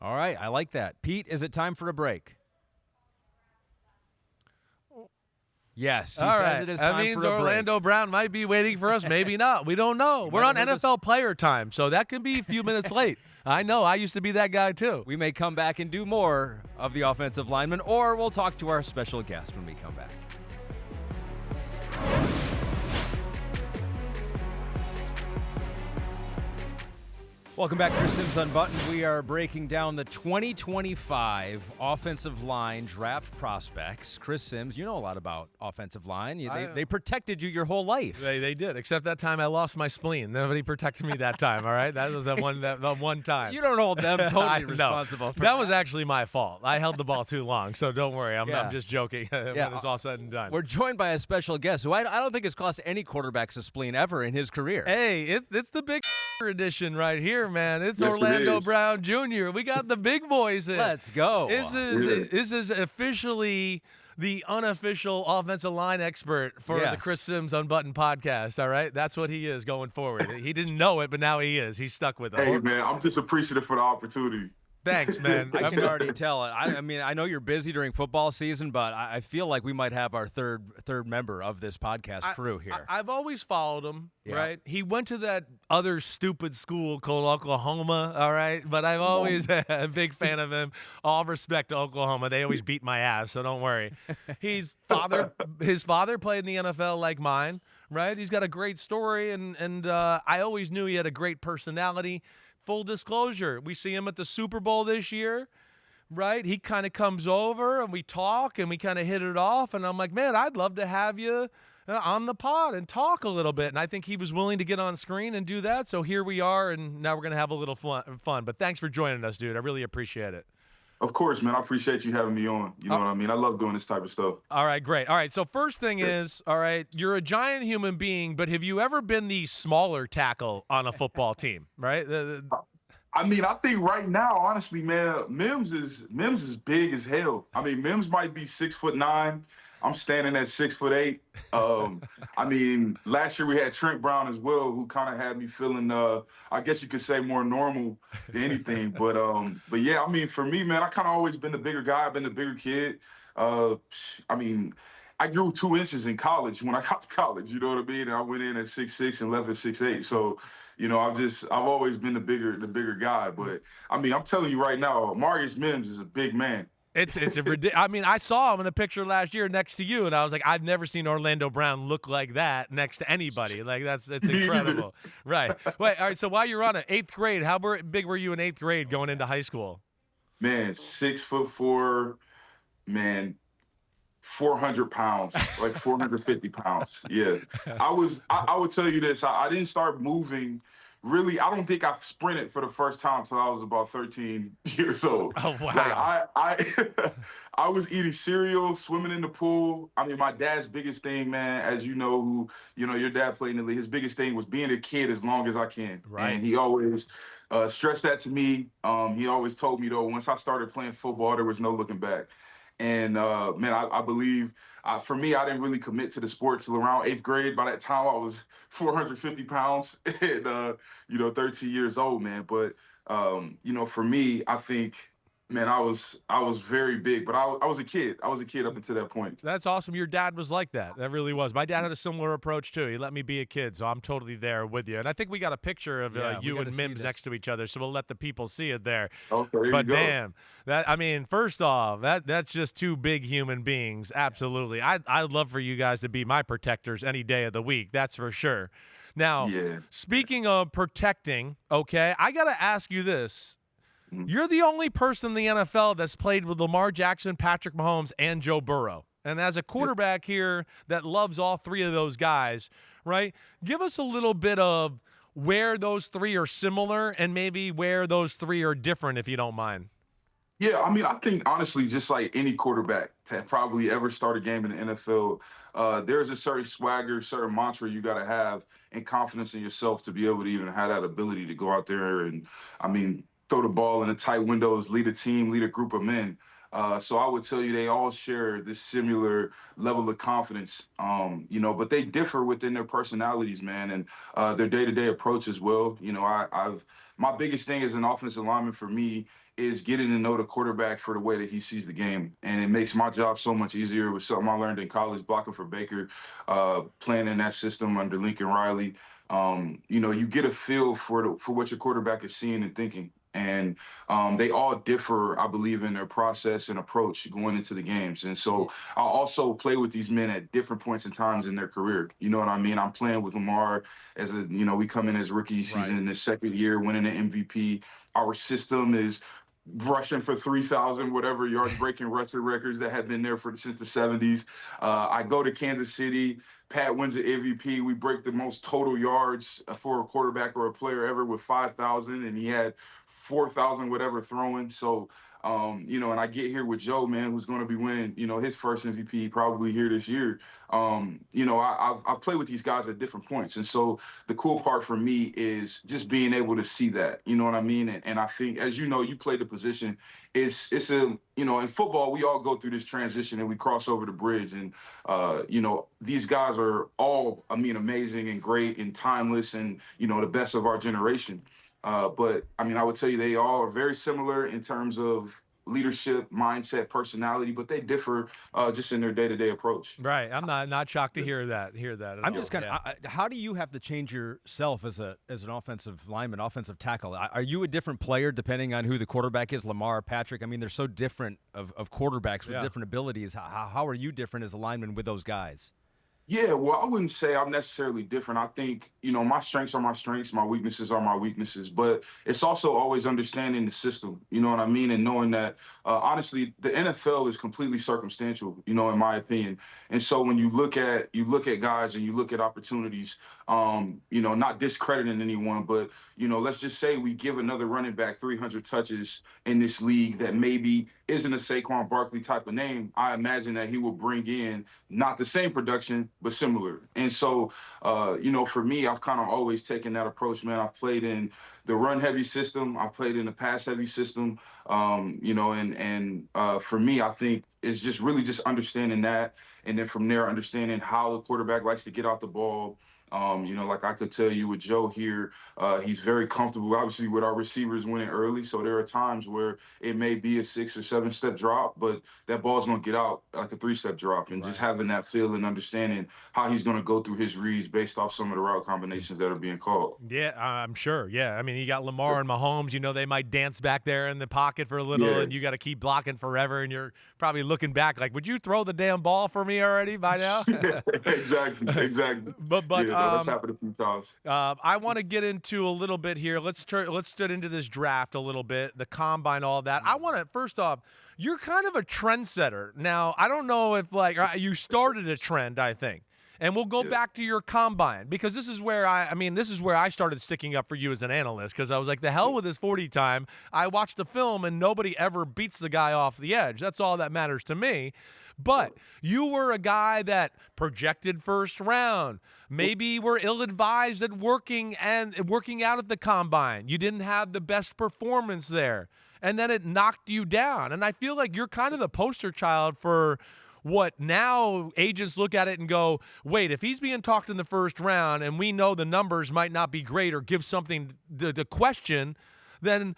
All right, I like that. Pete, is it time for a break? Yes, he All says right. it is That time means for a Orlando Brown might be waiting for us. Maybe not. We don't know. We're on might have NFL player time, so that could be a few minutes late. I know. I used to be that guy, too. We may come back and do more of the offensive lineman, or we'll talk to our special guest when we come back. Welcome back, Chris Sims Unbuttoned. We are breaking down the 2025 offensive line draft prospects. Chris Sims, you know a lot about offensive line. They protected you your whole life. They did, except that time I lost my spleen. Nobody protected me that time, all right? That was that one time. You don't hold them I totally know. responsible for That was actually my fault. I held the ball too long, so don't worry. I'm Yeah. just joking when it's all said and done. We're joined by a special guest who I don't think has cost any quarterbacks a spleen ever in his career. Hey, it's the big edition right here, man. It's Yes, it Orlando is. Brown Jr. We got the big boys in. Let's go. This is officially the unofficial offensive line expert for the Yes. Chris Sims Unbuttoned podcast, all right? That's what he is going forward. He didn't know it, but now he is. He's stuck with us. Hey, man, I'm just appreciative for the opportunity. Thanks, man. I can already tell. I mean, I know you're busy during football season, but I feel like we might have our third member of this podcast crew here. I've always followed him, Yeah. right? He went to that other stupid school called Oklahoma, all right? But I've always been a big fan of him. All respect to Oklahoma. They always beat my ass, so don't worry. His father played in the NFL like mine, right? He's got a great story, and I always knew he had a great personality. Full disclosure, we see him at the Super Bowl this year, right? He kind of comes over and we talk and we kind of hit it off. And I'm like, man, I'd love to have you on the pod and talk a little bit. And I think he was willing to get on screen and do that. So here we are, and now we're going to have a little fun. But thanks for joining us, dude. I really appreciate it. Of course, man. I appreciate you having me on. You know what I mean? I love doing this type of stuff. All right, great. All right, so first thing is, all right, you're a giant human being, but have you ever been the smaller tackle on a football team, right? I mean, I think right now, honestly, man, Mims is big as hell. I mean, Mims might be 6'9". I'm standing at 6'8". I mean, last year we had Trent Brown as well, who kind of had me feeling, I guess you could say, more normal than anything. But yeah, I mean, for me, man, I kind of always been the bigger guy. I've been the bigger kid. I mean, I grew 2 inches in college when I got to college. You know what I mean? And I went in at 6'6" and left at 6'8". So, you know, I've always been the bigger guy. But I mean, I'm telling you right now, Marius Mims is a big man. It's a ridiculous. I mean, I saw him in a picture last year next to you, and I was like, I've never seen Orlando Brown look like that next to anybody. Like it's incredible, right? Wait, all right. So while you're on it, 8th grade, how big were you in 8th grade going into high school? Man, 6'4", man, 400 pounds, like 450 pounds. Yeah, I would tell you this. I didn't start moving. Really, I don't think I sprinted for the first time till I was about 13 years old. Oh, wow. Like I was eating cereal, swimming in the pool. I mean, my dad's biggest thing, man, as you know, your dad played in the league, his biggest thing was being a kid as long as I can. Right. And he always stressed that to me. He always told me, though, once I started playing football, there was no looking back. And, man, I believe, for me, I didn't really commit to the sport till around 8th grade. By that time, I was 450 pounds and, 13 years old, man. But, for me, I think, man, I was very big, but I was a kid. I was a kid up until that point. That's awesome. Your dad was like that. That really was. My dad had a similar approach, too. He let me be a kid, so I'm totally there with you. And I think we got a picture of you and Mims next to each other, so we'll let the people see it there. Okay, there but you go. damn, first off, that's just 2 big human beings. Absolutely. I'd love for you guys to be my protectors any day of the week. That's for sure. Now, Yeah. speaking of protecting, okay, I got to ask you this. You're the only person in the NFL that's played with Lamar Jackson, Patrick Mahomes, and Joe Burrow. And as a quarterback here that loves all three of those guys, right, give us a little bit of where those three are similar and maybe where those three are different, if you don't mind. Yeah, I mean, I think honestly, just like any quarterback to probably ever start a game in the NFL, there's a certain swagger, certain mantra you got to have and confidence in yourself to be able to even have that ability to go out there and, I mean, throw the ball in the tight windows, lead a team, lead a group of men. So I would tell you they all share this similar level of confidence, but they differ within their personalities, man, and their day-to-day approach as well. My biggest thing as an offensive lineman for me is getting to know the quarterback for the way that he sees the game. And it makes my job so much easier. It was something I learned in college, blocking for Baker, playing in that system under Lincoln Riley. You get a feel for what your quarterback is seeing and thinking. And they all differ, I believe, in their process and approach going into the games. And so I also play with these men at different points in times in their career. You know what I mean? I'm playing with Lamar we come in as rookies. He's in his second year winning an MVP. Our system is rushing for 3,000, whatever yards, breaking rushing records that have been there since the 70s. I go to Kansas City. Pat wins the MVP. We break the most total yards for a quarterback or a player ever with 5,000, and he had 4,000 whatever throwing. So, and I get here with Joe, man, who's going to be winning, his first MVP probably here this year. I've played with these guys at different points. And so the cool part for me is just being able to see that, you know what I mean? And I think, as you know, you play the position. It's in football, we all go through this transition and we cross over the bridge. And, these guys are all, amazing and great and timeless and, the best of our generation. But I would tell you they all are very similar in terms of leadership, mindset, personality, but they differ just in their day-to-day approach. Right. I'm not shocked to hear that. I'm just kind of. How do you have to change yourself as an offensive lineman, offensive tackle? Are you a different player depending on who the quarterback is, Lamar, Patrick? They're so different of quarterbacks with different abilities. How are you different as a lineman with those guys? Yeah, well, I wouldn't say I'm necessarily different. I think, my strengths are my strengths, my weaknesses are my weaknesses, but it's also always understanding the system, you know what I mean? And knowing that, honestly, the NFL is completely circumstantial, in my opinion. And so when you look at guys and you look at opportunities, not discrediting anyone, but, let's just say we give another running back 300 touches in this league that maybe isn't a Saquon Barkley type of name. I imagine that he will bring in not the same production, but similar. And so, for me, I've kind of always taken that approach, man. I've played in the run-heavy system. I played in the pass-heavy system, and for me, I think it's just really just understanding that. And then from there, understanding how the quarterback likes to get out the ball. Like I could tell you with Joe here, he's very comfortable, obviously, with our receivers winning early. So there are times where it may be a 6 or 7 step drop, but that ball's going to get out like a 3-step drop. And just having that feel and understanding how he's going to go through his reads based off some of the route combinations that are being called. Yeah, I'm sure. Yeah. You got Lamar and Mahomes, they might dance back there in the pocket for a little and you got to keep blocking forever. And you're probably looking back like, would you throw the damn ball for me already by now? Exactly. But that's happened a few times. I want to get into a little bit here. Let's get into this draft a little bit, the combine, all that. I want to, first off, you're kind of a trendsetter. Now, I don't know if you started a trend, I think. And we'll go back to your combine because this is where I started sticking up for you as an analyst because I was like, the hell with this 40 time. I watched the film and nobody ever beats the guy off the edge. That's all that matters to me. But you were a guy that projected first round. Maybe were ill-advised at working out at the combine. You didn't have the best performance there. And then it knocked you down. And I feel like you're kind of the poster child for what now agents look at it and go, wait, if he's being talked in the first round and we know the numbers might not be great or give something to question, then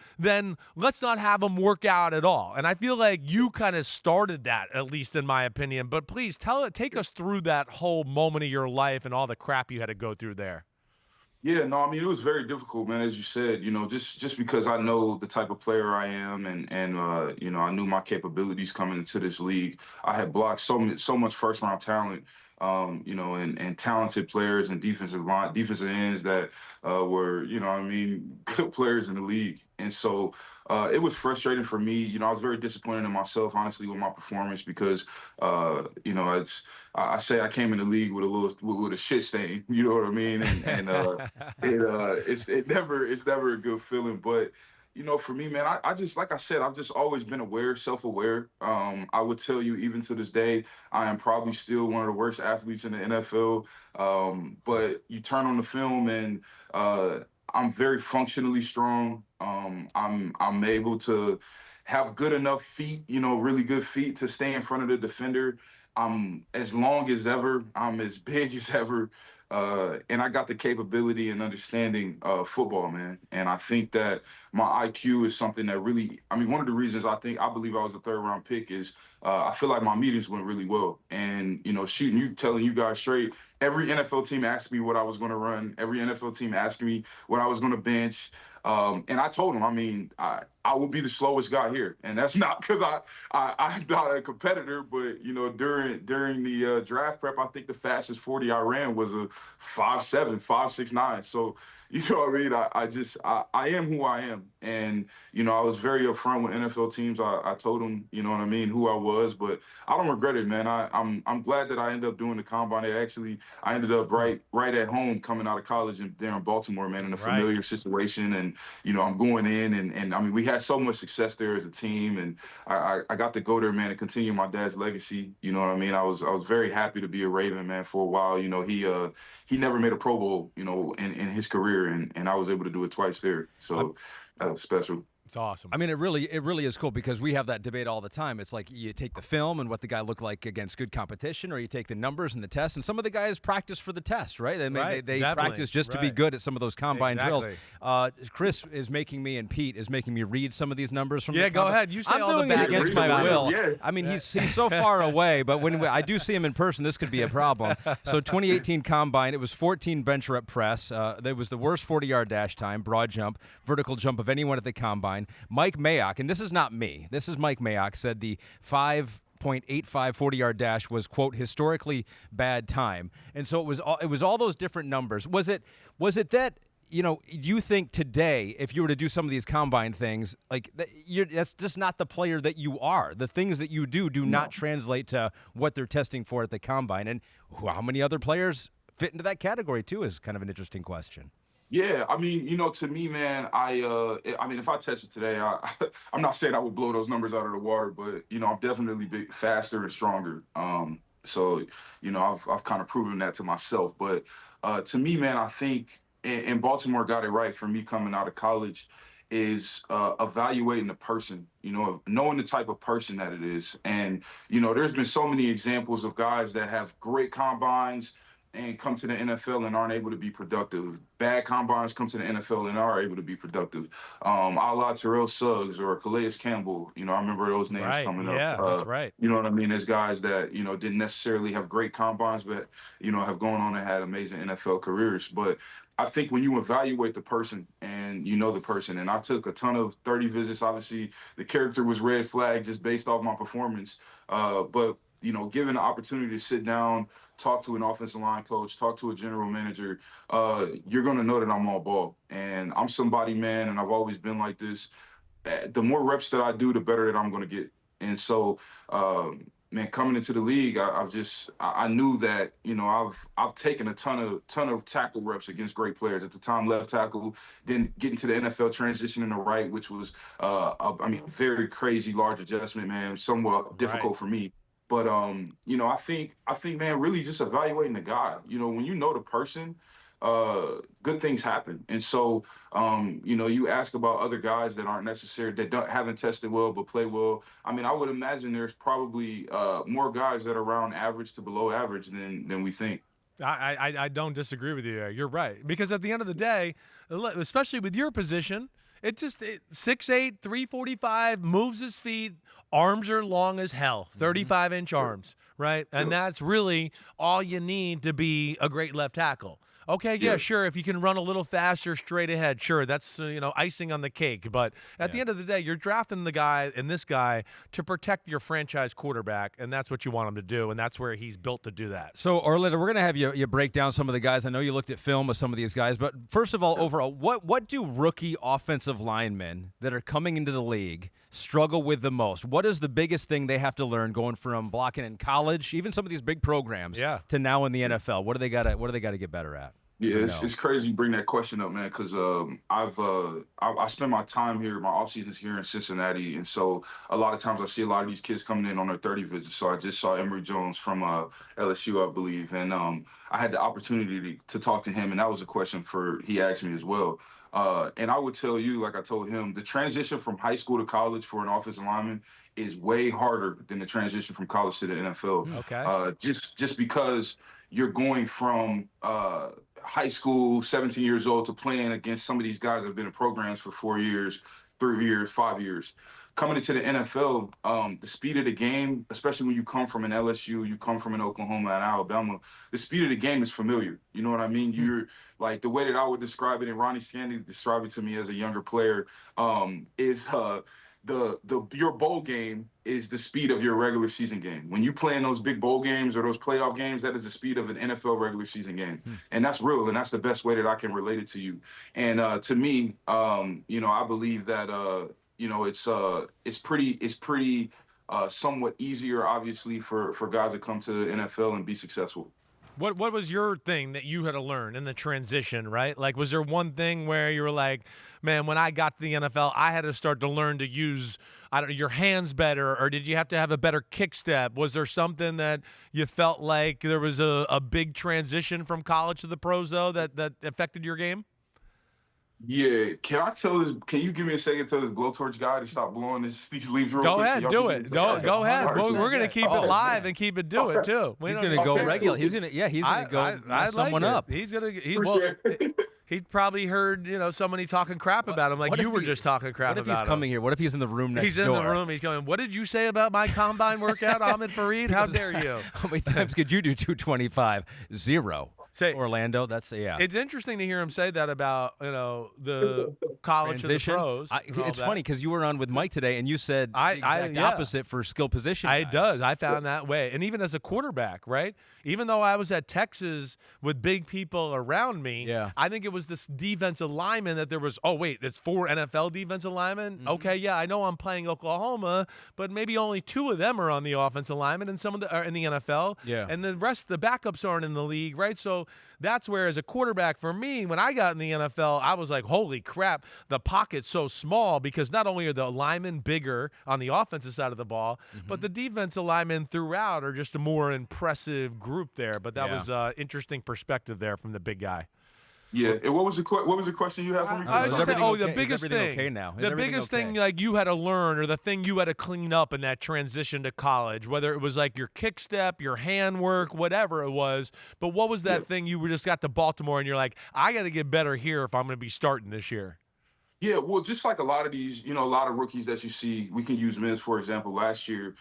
let's not have him work out at all. And I feel like you kind of started that, at least in my opinion. But please take us through that whole moment of your life and all the crap you had to go through there. Yeah, no, it was very difficult, man. As you said, just because I know the type of player I am, and I knew my capabilities coming into this league. I had blocked so much first round talent and talented players and defensive ends that were, good players in the league. And so it was frustrating for me. I was very disappointed in myself, honestly, with my performance because, I say I came in the league with a shit stain. You know what I mean? And it's never a good feeling. But for me, man, I just, like I said, I've just always been self-aware. I would tell you, even to this day, I am probably still one of the worst athletes in the NFL. But you turn on the film and I'm very functionally strong. I'm able to have good enough feet, really good feet to stay in front of the defender. I'm as long as ever. I'm as big as ever. And I got the capability and understanding of football, man. And I think that my IQ is something that really, one of the reasons I believe I was a third-round pick is I feel like my meetings went really well. And, telling you guys straight, every NFL team asked me what I was going to run. Every NFL team asked me what I was going to bench. And I told them, I will be the slowest guy here. And that's not because I'm not a competitor, but, during the draft prep, I think the fastest 40 I ran was a 5'7", 5'6'9". So, I am who I am. And, I was very upfront with NFL teams. I told them, who I was, but I don't regret it, man. I'm glad that I ended up doing the combine. I ended up right at home coming out of college there in Baltimore, man, in a familiar situation. And, I'm going in and we had so much success there as a team. And I got to go there, man, and continue my dad's legacy. You know what I mean? I was very happy to be a Raven, man, for a while. He never made a Pro Bowl, in his career. And I was able to do it twice there. So that was special. It's awesome. It really is cool because we have that debate all the time. It's like you take the film and what the guy looked like against good competition, or you take the numbers and the test. And some of the guys practice for the test, right? They practice just to be good at some of those combine drills. Chris is making me, and Pete is making me read some of these numbers from the go ahead. You say I'm all doing the it against my will. Yeah. He's so far away, but when I do see him in person, this could be a problem. So 2018 combine, it was 14 bench rep press. That was the worst 40-yard dash time, broad jump, vertical jump of anyone at the combine. Mike Mayock, and this is not me, this is Mike Mayock, said the 5.85 40-yard dash was, quote, historically bad time. And so it was all those different numbers. Was it that, you think today, if you were to do some of these combine things, like that's just not the player that you are. The things that you do not translate to what they're testing for at the combine. And how many other players fit into that category too is kind of an interesting question. Yeah, to me, man, if I tested today, I'm not saying I would blow those numbers out of the water, but, I'm definitely faster and stronger. So, I've kind of proven that to myself. But to me, man, I think, and Baltimore got it right for me coming out of college, is evaluating the person, knowing the type of person that it is. And, there's been so many examples of guys that have great combines and come to the NFL and aren't able to be productive. Bad combines come to the NFL and are able to be productive. A la Terrell Suggs or Calais Campbell. I remember those names coming up. Yeah, that's right. You know what I mean? There's guys that, didn't necessarily have great combines, but, have gone on and had amazing NFL careers. But I think when you evaluate the person and the person, and I took a ton of 30 visits, obviously the character was red flag just based off my performance. But given the opportunity to sit down, talk to an offensive line coach, talk to a general manager, you're going to know that I'm all ball. And I'm somebody, man, and I've always been like this. The more reps that I do, the better that I'm going to get. And so, man, coming into the league, I knew that, I've taken a ton of tackle reps against great players. At the time, left tackle, then getting to the NFL, transitioning to right, which was, a very crazy large adjustment, man, somewhat difficult for me. But, I think, man, really just evaluating the guy. When you know the person, good things happen. And so, you ask about other guys that aren't necessary, that haven't tested well but play well. I would imagine there's probably more guys that are around average to below average than we think. I don't disagree with you there. You're right. Because at the end of the day, especially with your position, 6'8", 345, moves his feet, arms are long as hell, 35-inch arms, right? And that's really all you need to be a great left tackle. Okay, yeah, sure. If you can run a little faster straight ahead, sure, that's icing on the cake. But at the end of the day, you're drafting the guy and this guy to protect your franchise quarterback, and that's what you want him to do, and that's where he's built to do that. So, Orlando, we're going to have you break down some of the guys. I know you looked at film of some of these guys, but first of all, overall, what do rookie offensive linemen that are coming into the league struggle with the most? What is the biggest thing they have to learn going from blocking in college, even some of these big programs, to now in the NFL? What do they got to get better at? Yeah, it's crazy you bring that question up, man, because I spend my time here, my off seasons here in Cincinnati, and so a lot of times I see a lot of these kids coming in on their 30 visits. So I just saw Emory Jones from LSU, I believe, and I had the opportunity to talk to him, and that was a question he asked me as well. And I would tell you, like I told him, the transition from high school to college for an offensive lineman is way harder than the transition from college to the NFL. Okay. Just because you're going from high school, 17 years old, to playing against some of these guys that have been in programs for 4 years, 3 years, 5 years. Coming into the NFL, the speed of the game, especially when you come from an LSU, you come from an Oklahoma and Alabama, the speed of the game is familiar. You know what I mean? You're like, the way that I would describe it, and Ronnie Stanley described it to me as a younger player, is your bowl game is the speed of your regular season game. When you play in those big bowl games or those playoff games, that is the speed of an NFL regular season game. And that's real, and that's the best way that I can relate it to you. And to me, I believe that it's pretty somewhat easier, obviously, for guys that come to the NFL and be successful. What was your thing that you had to learn in the transition, right? Like, was there one thing where you were like, man, when I got to the NFL, I had to start to learn to use, your hands better, or did you have to have a better kick step? Was there something that you felt like there was a big transition from college to the pros, though, that affected your game? Yeah, can you give me a second to this blowtorch guy to stop blowing these leaves real quick? Go ahead, do it. Go ahead. We're going to keep it live and keep it do it, too. He's going to go regular. He's going to go mess someone up. He's going to he probably heard, somebody talking crap about him, like you were just talking crap about him. What if he's coming here? What if he's in the room next door? He's in the room. He's going, what did you say about my combine workout, Ahmed Fareed? How dare you? How many times could you do 225? 0. Say, Orlando, It's interesting to hear him say that about, the college transition. To the pros. It's funny because you were on with Mike today, and you said the exact opposite for skill position guys. It does. I found that way. And even as a quarterback, right? Even though I was at Texas with big people around me, I think it was this defensive lineman that there was, it's 4 NFL defensive linemen? Mm-hmm. Okay, yeah, I know I'm playing Oklahoma, but maybe only 2 of them are on the offensive lineman and some of are in the NFL. Yeah. And the rest of the backups aren't in the league, right? So that's where, as a quarterback, for me, when I got in the NFL, I was like, holy crap, the pocket's so small, because not only are the linemen bigger on the offensive side of the ball, but the defensive linemen throughout are just a more impressive group there. But that was an interesting perspective there from the big guy. Yeah, and what was the question you had for me? I was just saying, the biggest thing. Okay now? The biggest thing, like, you had to learn, or the thing you had to clean up in that transition to college, whether it was like your kick step, your hand work, whatever it was. But what was that thing you just got to Baltimore and you're like, I got to get better here if I'm going to be starting this year? Yeah, well, just like a lot of these, a lot of rookies that you see, we can use Mims, for example, last year.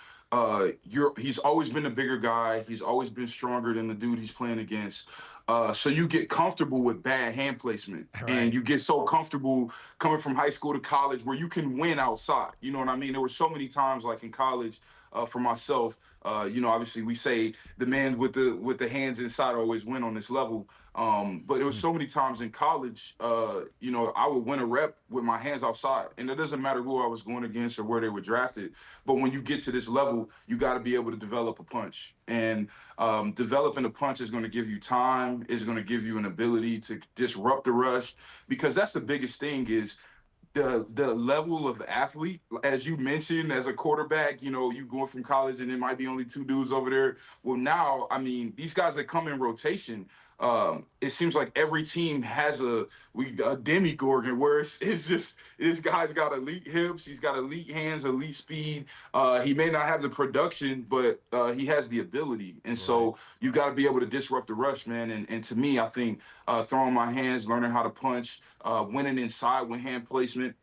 He's always been a bigger guy. He's always been stronger than the dude he's playing against. So you get comfortable with bad hand placement, and you get so comfortable coming from high school to college where you can win outside. You know what I mean? There were so many times, like in college, for myself, obviously we say the man with the hands inside always win on this level. But there was so many times in college, I would win a rep with my hands outside, and it doesn't matter who I was going against or where they were drafted. But when you get to this level, you got to be able to develop a punch, and developing a punch is going to give you time, is going to give you an ability to disrupt the rush, because that's the biggest thing is the level of athlete, as you mentioned, as a quarterback, you going from college and there might be only 2 dudes over there. Well, now, I mean, these guys that come in rotation, it seems like every team has a demigorgon where it's just this guy's got elite hips, he's got elite hands, elite speed. He may not have the production, but he has the ability. And so you got to be able to disrupt the rush, man. And to me, I think throwing my hands, learning how to punch, winning inside with hand placement,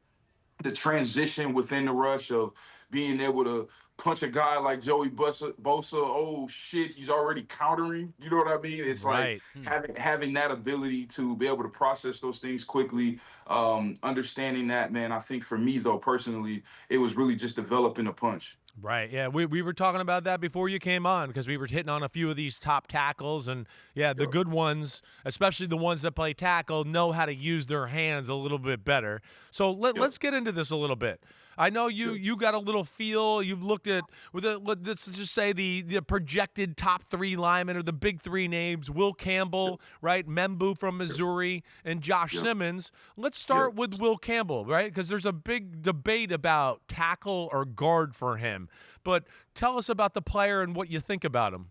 the transition within the rush of being able to punch a guy like Joey Bosa, oh shit, he's already countering. You know what I mean? It's like Right. having that ability to be able to process those things quickly, understanding that, man. I think for me though, personally, it was really just developing a punch. Right. Yeah. We were talking about that before you came on because we were hitting on a few of these top tackles. And, yeah, the good ones, especially the ones that play tackle, know how to use their hands a little bit better. So let's get into this a little bit. I know you got a little feel. You've looked at, let's just say the projected top 3 linemen or the big 3 names, Will Campbell, right, Membou from Missouri, and Josh Simmons. Let's start with Will Campbell, right, because there's a big debate about tackle or guard for him. But tell us about the player and what you think about him.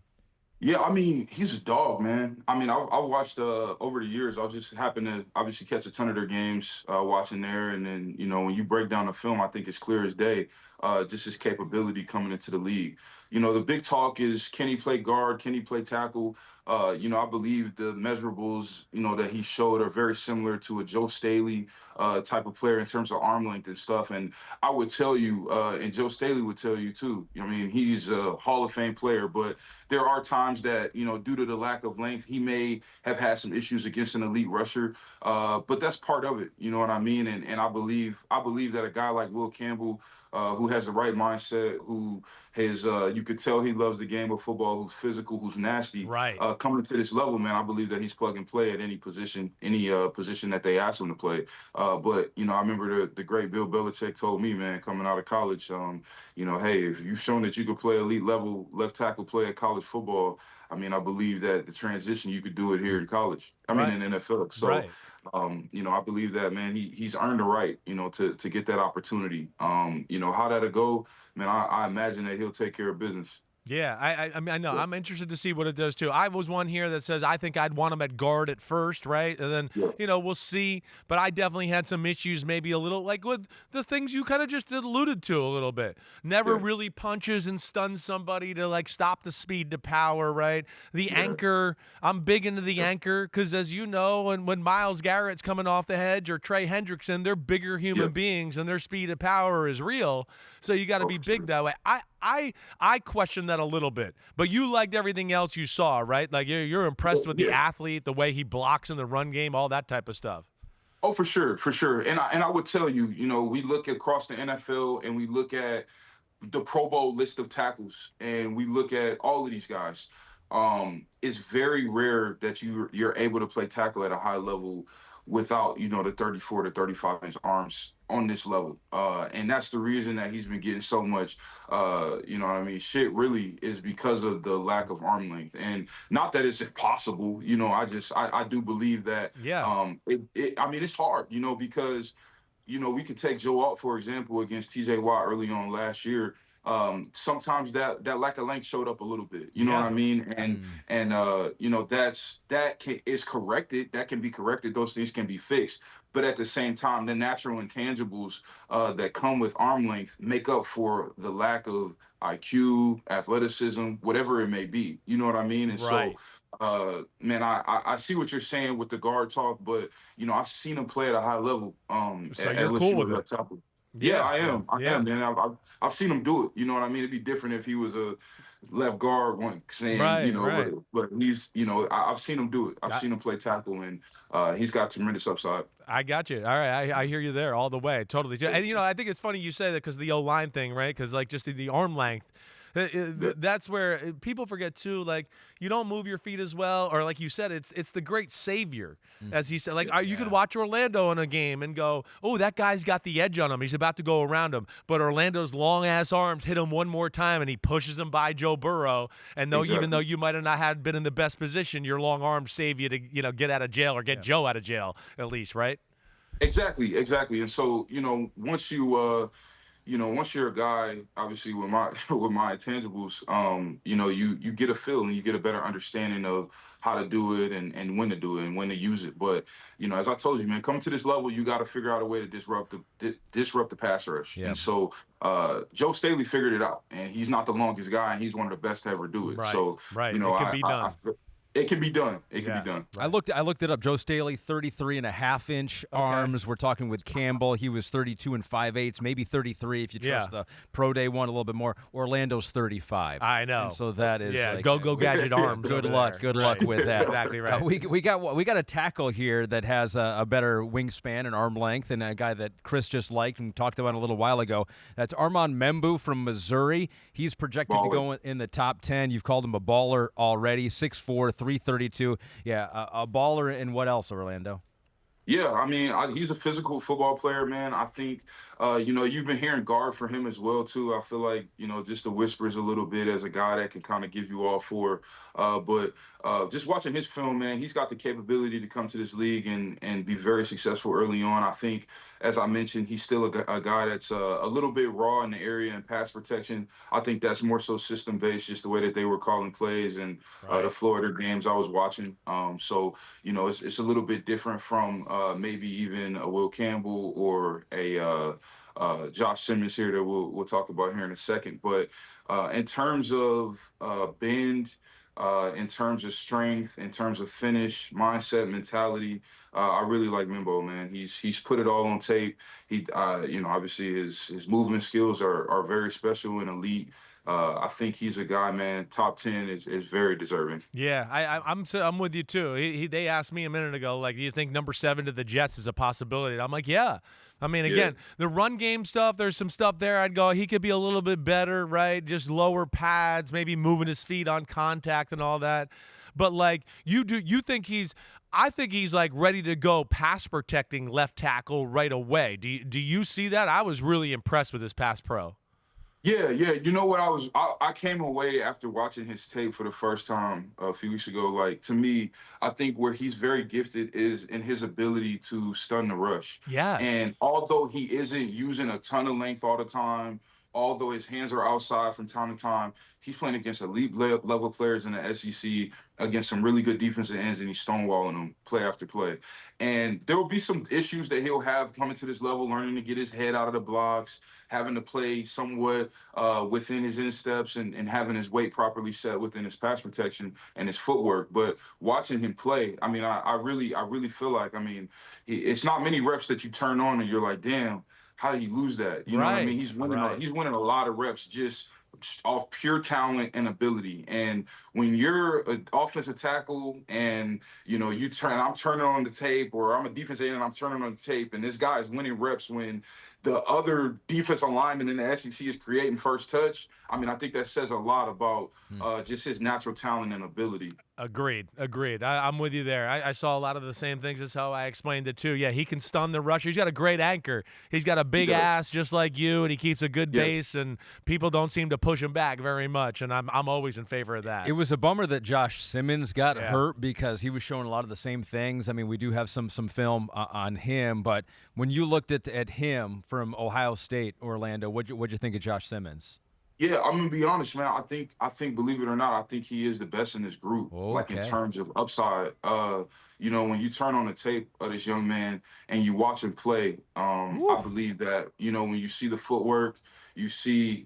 Yeah, I mean, he's a dog, man. I mean, I've watched over the years. I've just happened to obviously catch a ton of their games watching there. And then, when you break down the film, I think it's clear as day, just his capability coming into the league. The big talk is, can he play guard? Can he play tackle? I believe the measurables, that he showed are very similar to a Joe Staley type of player in terms of arm length and stuff. And I would tell you, and Joe Staley would tell you too, I mean, he's a Hall of Fame player, but there are times that, due to the lack of length, he may have had some issues against an elite rusher. But that's part of it, you know what I mean? And I believe that a guy like Will Campbell, who has the right mindset, who has, you could tell he loves the game of football, who's physical, who's nasty. Right. Coming to this level, man, I believe that he's plug and play at any position that they ask him to play. But, I remember the great Bill Belichick told me, man, coming out of college, hey, if you've shown that you could play elite level left tackle play at college football, I mean, I believe that the transition, you could do it here in college. I mean, in NFL. So, I believe that, man, he's earned the right, to get that opportunity. How that'll go, man, I imagine that he'll take care of business. Yeah, I mean, I know. I'm interested to see what it does, too. I was one here that says I think I'd want him at guard at first, right? And then, we'll see. But I definitely had some issues, maybe a little, like with the things you kind of just alluded to a little bit. Never really punches and stuns somebody to, like, stop the speed to power, right? The anchor, I'm big into the anchor because, as you know, and when Myles Garrett's coming off the hedge or Trey Hendrickson, they're bigger human beings and their speed of power is real. So you got to be big that way. I question that a little bit, but you liked everything else you saw, right? Like you're impressed with the athlete, the way he blocks in the run game, all that type of stuff. Oh, for sure, for sure. And I would tell you, we look across the NFL and we look at the Pro Bowl list of tackles and we look at all of these guys. It's very rare that you're able to play tackle at a high level without, the 34 to 35 inch arms on this level. And that's the reason that he's been getting so much, shit really is because of the lack of arm length. And not that it's impossible, I do believe that, it's hard, because, we could take Joe Alt, for example, against TJ Watt early on last year. Sometimes that lack of length showed up a little bit, you know what I mean? And is corrected. That can be corrected. Those things can be fixed. But at the same time, the natural intangibles that come with arm length make up for the lack of IQ, athleticism, whatever it may be. You know what I mean? And so, man, I see what you're saying with the guard talk, but, I've seen him play at a high level. So you're cool with it. Yeah, I am. I am, man. I've seen him do it. You know what I mean? It'd be different if he was a left guard, but he's, I've seen him do it. I've seen him play tackle, and he's got tremendous upside. I got you. All right, I hear you there all the way, totally. And I think it's funny you say that because the O-line thing, right? Because like just the arm length. That's where people forget too. Like you don't move your feet as well, or like you said, it's the great savior, as he said. Like you could watch Orlando in a game and go, "Oh, that guy's got the edge on him. He's about to go around him." But Orlando's long ass arms hit him one more time, and he pushes him by Joe Burrow. And even though you might have not had been in the best position, your long arms save you to get out of jail or get Joe out of jail at least, right? Exactly. And so once once you're a guy, obviously with my intangibles, you get a feel and you get a better understanding of how to do it and when to do it and when to use it. But as I told you, man, coming to this level, you got to figure out a way to disrupt the pass rush. Yeah. And so Joe Staley figured it out, and he's not the longest guy, and he's one of the best to ever do it. Right. So it can be done. It can be done. It can Yeah. be done. I looked it up. Joe Staley, 33.5-inch arms. We're talking with Campbell. He was 32 and 5/8, maybe 33 if you trust the pro day one a little bit more. Orlando's 35. I know. And so that is like, go gadget arms. Good over luck. there. Good luck with that. Exactly right. We got a tackle here that has a better wingspan and arm length, and a guy that Chris just liked and talked about a little while ago. That's Armand Membou from Missouri. He's projected to go in the top 10. You've called him a baller already. 6'4", 332. Yeah, a baller. And what else, Orlando? Yeah, I mean, he's a physical football player, man. I think, you've been hearing guard for him as well, too. I feel like, just the whispers a little bit as a guy that can kind of give you all four. But just watching his film, man, he's got the capability to come to this league and be very successful early on. I think, as I mentioned, he's still a guy that's a little bit raw in the area and pass protection. I think that's more so system-based, just the way that they were calling plays and the Florida games I was watching. So, it's a little bit different from maybe even a Will Campbell or a Josh Simmons here that we'll talk about here in a second. But in terms of bend, in terms of strength, in terms of finish, mindset, mentality, I really like Mbow, man. He's put it all on tape. He, obviously his movement skills are very special and elite. I think he's a guy, man. Top 10 is very deserving. Yeah, I'm with you too. They asked me a minute ago, like, do you think number 7 to the Jets is a possibility? And I'm like, yeah. I mean, again, the run game stuff, there's some stuff there. I'd go, he could be a little bit better, right? Just lower pads, maybe moving his feet on contact and all that. But like you think I think he's like ready to go pass protecting left tackle right away. Do you see that? I was really impressed with his pass pro. Yeah. You know what? I came away after watching his tape for the first time a few weeks ago. Like, to me, I think where he's very gifted is in his ability to stun the rush. Yeah. And although he isn't using a ton of length all the time, although his hands are outside from time to time, he's playing against elite level players in the SEC, against some really good defensive ends, and he's stonewalling them play after play. And there will be some issues that he'll have coming to this level, learning to get his head out of the blocks, having to play somewhat within his insteps and having his weight properly set within his pass protection and his footwork. But watching him play, I mean, I really feel like, I mean, it's not many reps that you turn on and you're like, damn, how did he lose that? You know what I mean? He's winning a lot of reps just off pure talent and ability. And when you're an offensive tackle and, I'm turning on the tape, or I'm a defensive end and I'm turning on the tape, and this guy is winning reps when the other defensive lineman in the SEC is creating first touch, I mean, I think that says a lot about just his natural talent and ability. Agreed. I'm with you there. I saw a lot of the same things as how I explained it too. Yeah, he can stun the rusher. He's got a great anchor. He's got a big ass just like you, and he keeps a good base, and people don't seem to push him back very much, and I'm always in favor of that. It was a bummer that Josh Simmons got hurt because he was showing a lot of the same things. I mean, we do have some film on him, but when you looked at him from Ohio State, Orlando, what'd you think of Josh Simmons? Yeah, I'm gonna be honest, man. I think, believe it or not, I think he is the best in this group. Okay. Like, in terms of upside. When you turn on the tape of this young man and you watch him play, I believe that, when you see the footwork, you see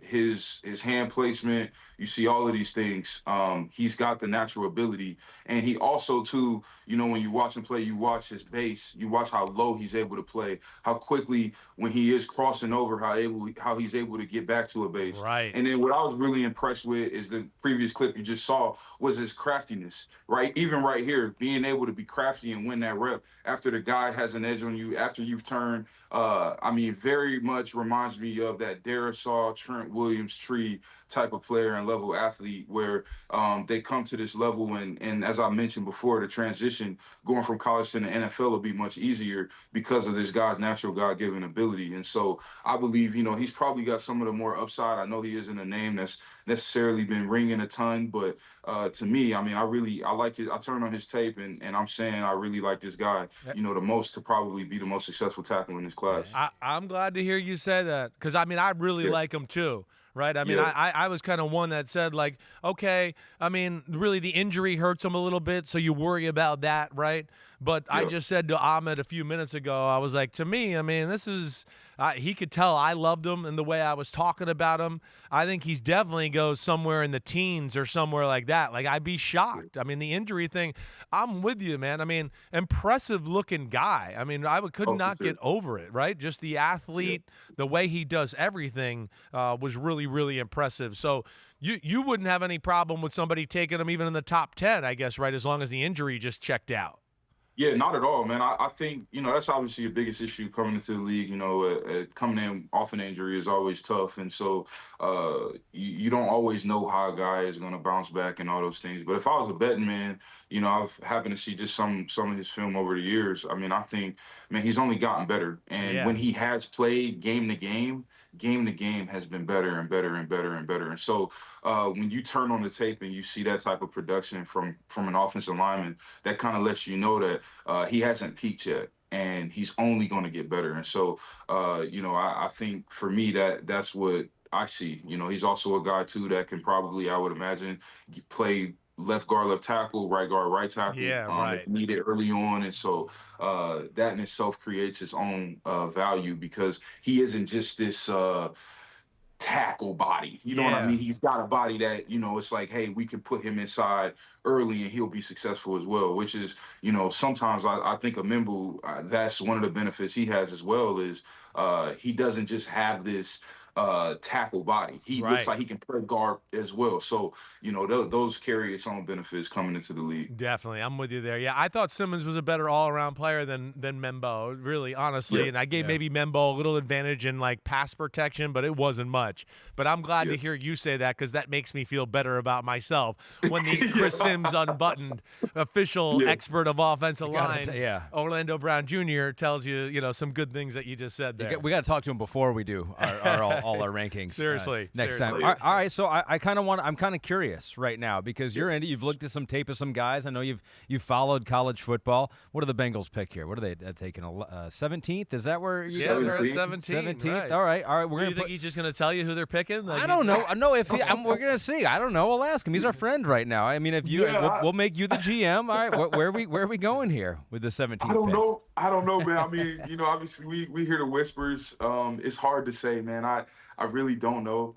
his hand placement, you see all of these things. He's got the natural ability, and he also too, when you watch him play, you watch his base, you watch how low he's able to play, how quickly when he is crossing over, how he's able to get back to a base. Right. And then what I was really impressed with is the previous clip you just saw was his craftiness, right? Even right here, being able to be crafty and win that rep after the guy has an edge on you, after you've turned. Very much reminds me of that Darisaw, Trent Williams tree type of player and level athlete, where they come to this level and as I mentioned before, the transition going from college to the NFL will be much easier because of this guy's natural God-given ability. And so I believe, he's probably got some of the more upside. I know he isn't a name that's necessarily been ringing a ton, but to me, I mean, I like it. I turned on his tape and I'm saying I really like this guy, the most, to probably be the most successful tackle in this class. I'm glad to hear you say that, because I mean, I really like him too. Right. I mean, I was kind of one that said, like, okay, I mean, really the injury hurts him a little bit, so you worry about that. Right. But I just said to Ahmed a few minutes ago, I was like, to me, I mean, this is He could tell I loved him and the way I was talking about him. I think he's definitely goes somewhere in the teens or somewhere like that. Like, I'd be shocked. I mean, the injury thing, I'm with you, man. I mean, impressive looking guy. I mean, could not get over it, right? Just the athlete, the way he does everything was really, really impressive. So you wouldn't have any problem with somebody taking him even in the top 10, I guess, right, as long as the injury just checked out. Yeah, not at all, man. I think, that's obviously the biggest issue coming into the league. Coming in off an injury is always tough. And so you don't always know how a guy is going to bounce back and all those things. But if I was a betting man, I've happened to see just some of his film over the years. I mean, I think, man, he's only gotten better. And when he has played game to game has been better and better and better and better. And so when you turn on the tape and you see that type of production from an offensive lineman, that kind of lets you know that he hasn't peaked yet and he's only going to get better. And so, I think for me that's what I see. He's also a guy too that can probably, I would imagine, play left guard, left tackle, right guard, right tackle. Yeah, right. If needed early on. And so that in itself creates its own value because he isn't just this tackle body. You know what I mean? He's got a body that, it's like, hey, we can put him inside early and he'll be successful as well, which is, sometimes I think of Membou, that's one of the benefits he has as well is he doesn't just have this tackle body. He looks like he can play guard as well. So, those carry its own benefits coming into the league. Definitely. I'm with you there. Yeah, I thought Simmons was a better all-around player than Mbow, really, honestly. And I gave maybe Mbow a little advantage in, like, pass protection, but it wasn't much. But I'm glad to hear you say that because that makes me feel better about myself when the Chris Sims Unbuttoned official expert of offensive line, Orlando Brown Jr., tells you, some good things that you just said there. We got to talk to him before we do all our rankings. Seriously. Next time. All right. So I'm kind of curious right now because you're into. You've looked at some tape of some guys. I know you've followed college football. What do the Bengals pick here? What are they taking? 17th? Is that where? They're at 17th. Right. All right. We're gonna. You think he's just gonna tell you who they're picking? Like, I don't know. No, we're gonna see. I don't know. We'll ask him. He's our friend right now. I mean, if you, we'll make you the GM. All right. Where are we going here with the 17th? I don't know, man. I mean, obviously we hear the whispers. It's hard to say, man. I really don't know.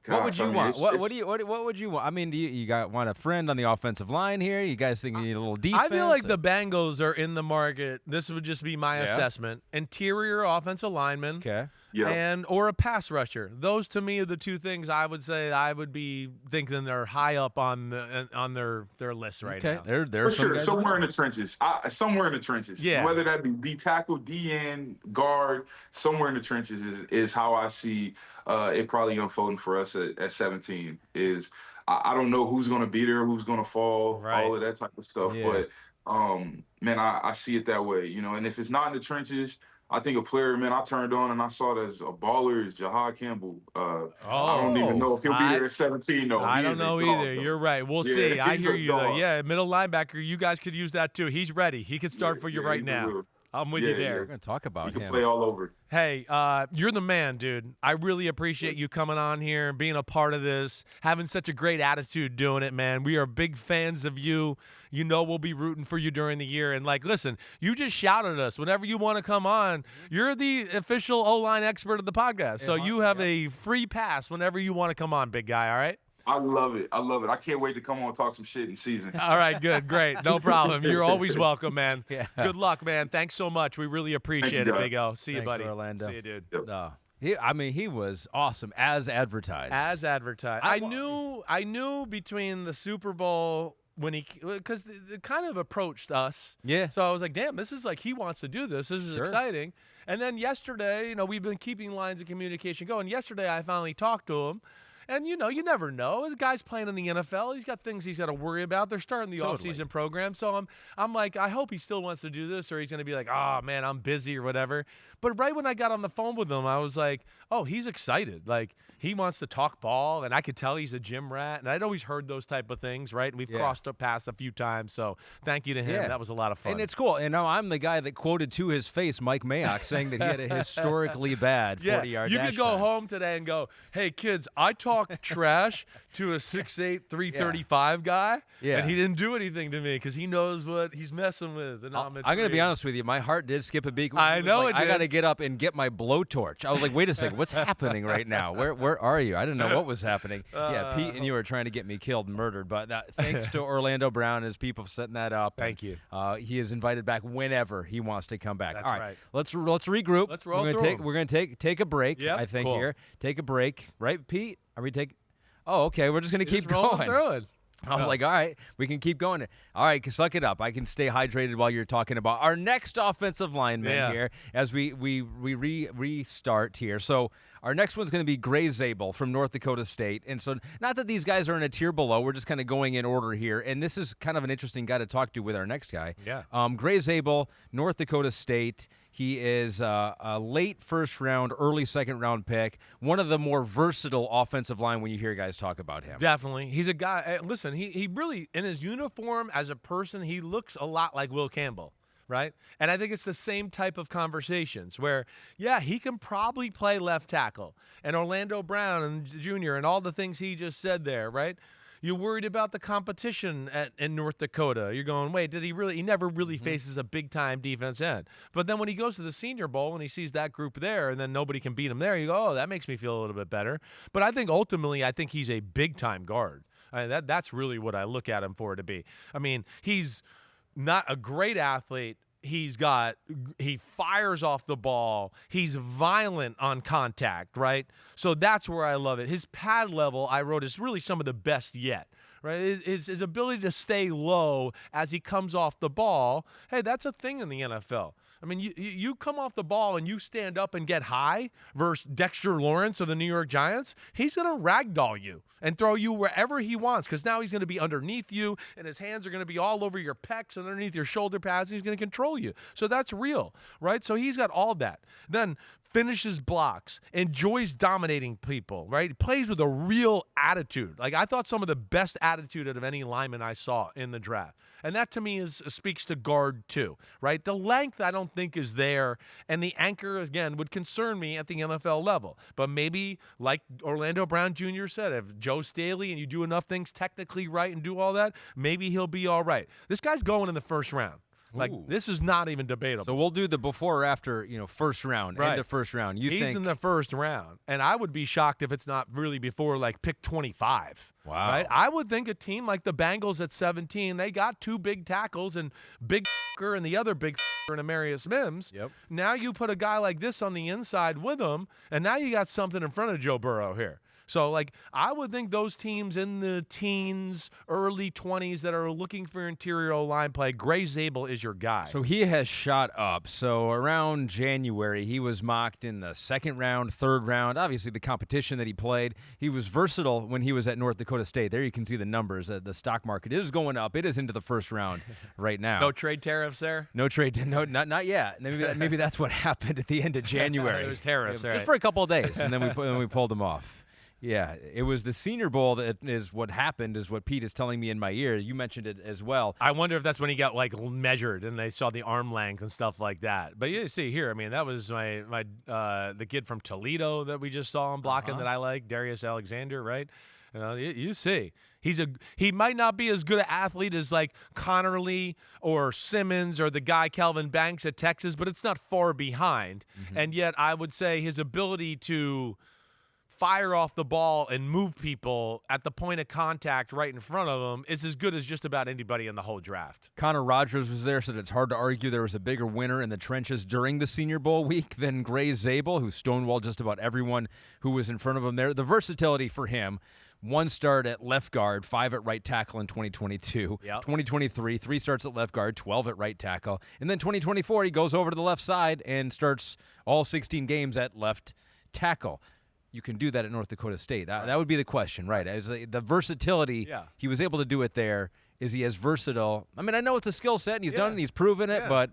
What would you want? What would you want? I mean, do you want a friend on the offensive line here? You guys think you need a little defense? I feel like the Bengals are in the market. This would just be my assessment. Interior offensive lineman. Okay. Or a pass rusher. Those to me are the two things I would say I would be thinking they're high up on their list right now. They're for sure. Somewhere in the trenches. Somewhere in the trenches. Yeah. Whether that be D tackle, DN, guard, somewhere in the trenches is how I see it probably unfolding for us at 17. Is I don't know who's going to be there, who's going to fall, all of that type of stuff. Yeah. But man, I see it that way. And if it's not in the trenches. I think a player, man, I turned on and I saw it as a baller is Jihaad Campbell. I don't even know if he'll be there at 17, though. I don't know either. You're right. We'll see. I hear you, though. Yeah, middle linebacker, you guys could use that, too. He's ready. He could start for you right now. I'm with you there. We're going to talk about him. He can play all over. Hey, you're the man, dude. I really appreciate you coming on here, being a part of this, having such a great attitude doing it, man. We are big fans of you. We'll be rooting for you during the year. And, listen, you just shouted at us. Whenever you want to come on, you're the official O-line expert of the podcast. So you have a free pass whenever you want to come on, big guy, all right? I love it. I can't wait to come on and talk some shit in season. All right, good, great. No problem. You're always welcome, man. Good luck, man. Thanks so much. We really appreciate it, Big O. See you, buddy. Orlando. See you, dude. Yep. He was awesome as advertised. I knew between the Super Bowl because it kind of approached us. Yeah. So I was like, damn, this is like he wants to do this. This is exciting. And then yesterday, we've been keeping lines of communication going. Yesterday, I finally talked to him. And, you never know. This guy's playing in the NFL. He's got things he's got to worry about. They're starting the offseason program. So I'm like, I hope he still wants to do this or he's going to be like, oh, man, I'm busy or whatever. But right when I got on the phone with him, I was like, oh, he's excited. Like, he wants to talk ball, and I could tell he's a gym rat. And I'd always heard those type of things, right? And we've crossed up paths a few times. So thank you to him. That was a lot of fun. And it's cool. And now I'm the guy that quoted to his face Mike Mayock saying that he had a historically bad 40-yard dash You could go home today and go, hey, kids, I talked talk trash to a 6'8", 335 guy, Yeah. and he didn't do anything to me because he knows what he's messing with. And I'm going to be honest with you. My heart did skip a beat. I know it I did. got to get up and get my blowtorch. I was like, wait a second, what's happening right now? Where are you? I didn't know what was happening. Yeah, Pete and you were trying to get me killed and murdered, but thanks to Orlando Brown and his people for setting that up. Thank you. He is invited back whenever he wants to come back. That's All right. Let's regroup. Let's roll we're through 'em. We're going to take a break. Yep, I think cool. here. Take a break, right, Pete? Are we taking? Oh, okay. We're just going to keep Just rolling going. through it. I was like, all right, we can keep going. All right, suck it up. I can stay hydrated while you're talking about our next offensive lineman here as we restart here. So our next one's going to be Zabel from North Dakota State. And so not that these guys are in a tier below. We're just kind of going in order here. And this is kind of an interesting guy to talk to with our next guy. Yeah. Zabel, North Dakota State. He is a late first round, early second round pick. One of the more versatile offensive line when you hear guys talk about him. Definitely. He's a guy. Listen, he really, in his uniform as a person, he looks a lot like Will Campbell, right? And I think it's the same type of conversations where, yeah, he can probably play left tackle. And Orlando Brown and Jr. and all the things he just said there, right? You're worried about the competition in North Dakota. You're going, wait, did he really? He never really faces a big-time defense end. But then when he goes to the Senior Bowl and he sees that group there and then nobody can beat him there, you go, oh, that makes me feel a little bit better. But I think ultimately I think he's a big-time guard. I mean, that's really what I look at him for to be. I mean, he's not a great athlete. He fires off the ball. He's violent on contact, right? So that's where I love it. His pad level, I wrote, is really some of the best yet, right? His ability to stay low as he comes off the ball. Hey, that's a thing in the NFL. I mean, you come off the ball and you stand up and get high versus Dexter Lawrence of the New York Giants, he's going to ragdoll you and throw you wherever he wants because now he's going to be underneath you and his hands are going to be all over your pecs and underneath your shoulder pads and he's going to control you. So that's real, right? So he's got all that. Then finishes blocks, enjoys dominating people, right? He plays with a real attitude. Like I thought some of the best attitude out of any lineman I saw in the draft. And that to me speaks to guard too, right? The length I don't think is there, and the anchor again would concern me at the NFL level. But maybe, like Orlando Brown Jr. said, if Joe Staley and you do enough things technically right and do all that, maybe he'll be all right. This guy's going in the first round. Like, this is not even debatable. So we'll do the before or after, first round, Right. end of first round. He's in the first round, and I would be shocked if it's not really before, like, pick 25. Wow. Right? I would think a team like the Bengals at 17, they got two big tackles and big and the other big in Amarius Mims. Yep. Now you put a guy like this on the inside with him, and now you got something in front of Joe Burrow here. So, like, I would think those teams in the teens, early 20s that are looking for interior O-line play, Zabel is your guy. So he has shot up. So around January, he was mocked in the second round, third round. Obviously, the competition that he played. He was versatile when he was at North Dakota State. There you can see the numbers. The stock market is going up. It is into the first round right now. No trade tariffs there? No trade. No, not yet. Maybe that's what happened at the end of January. It was tariffs, just right. for a couple of days, and then we pulled them off. Yeah, it was the Senior Bowl that is what happened, is what Pete is telling me in my ear. You mentioned it as well. I wonder if that's when he got, like, measured and they saw the arm length and stuff like that. But you see here, I mean, that was the kid from Toledo that we just saw him blocking that I like, Darius Alexander, right? You see. He might not be as good an athlete as, like, Conerly or Simmons or the guy Kelvin Banks at Texas, but it's not far behind. Mm-hmm. And yet I would say his ability to fire off the ball and move people at the point of contact right in front of him is as good as just about anybody in the whole draft. Connor Rogers was there, so it's hard to argue there was a bigger winner in the trenches during the Senior Bowl week than Zabel, who stonewalled just about everyone who was in front of him there. The versatility for him, 1 start at left guard, 5 at right tackle in 2022. Yep. 2023, 3 starts at left guard, 12 at right tackle. And then 2024, he goes over to the left side and starts all 16 games at left tackle. You can do that at North Dakota State. That would be the question, right? As the versatility, he was able to do it there. Is he as versatile? I mean, I know it's a skill set, and he's done it, and he's proven it, but...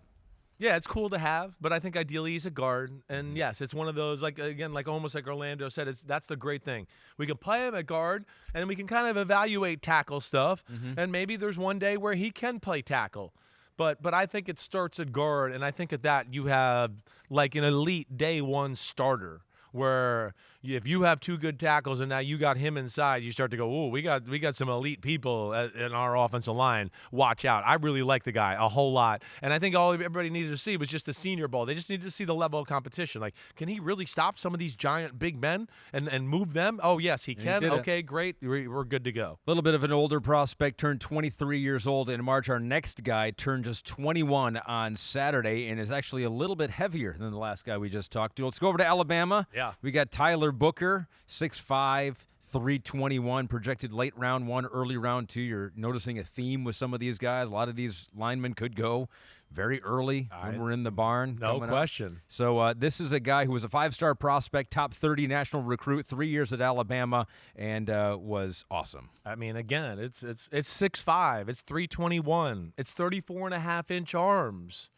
Yeah, it's cool to have, but I think ideally he's a guard. And, yes, it's one of those, like, again, like almost like Orlando said, that's the great thing. We can play him at guard, and we can kind of evaluate tackle stuff, and maybe there's one day where he can play tackle. But I think it starts at guard, and I think at that you have, like, an elite day one starter, where if you have two good tackles and now you got him inside, you start to go, oh, we got some elite people in our offensive line. Watch out. I really like the guy a whole lot. And I think all everybody needed to see was just the Senior Bowl. They just needed to see the level of competition. Like, can he really stop some of these giant big men and move them? Oh, yes, he can. Okay, great. We're good to go. A little bit of an older prospect, turned 23 years old in March. Our next guy turned just 21 on Saturday and is actually a little bit heavier than the last guy we just talked to. Let's go over to Alabama. Yeah. We got Tyler Booker, 6'5", 321, projected late round 1, early round 2. You're noticing a theme with some of these guys. A lot of these linemen could go very early when we're in the barn. No question. So this is a guy who was a 5-star prospect, top 30 national recruit, 3 years at Alabama, and was awesome. I mean, again, it's 6'5", it's 321, it's 34.5-inch arms.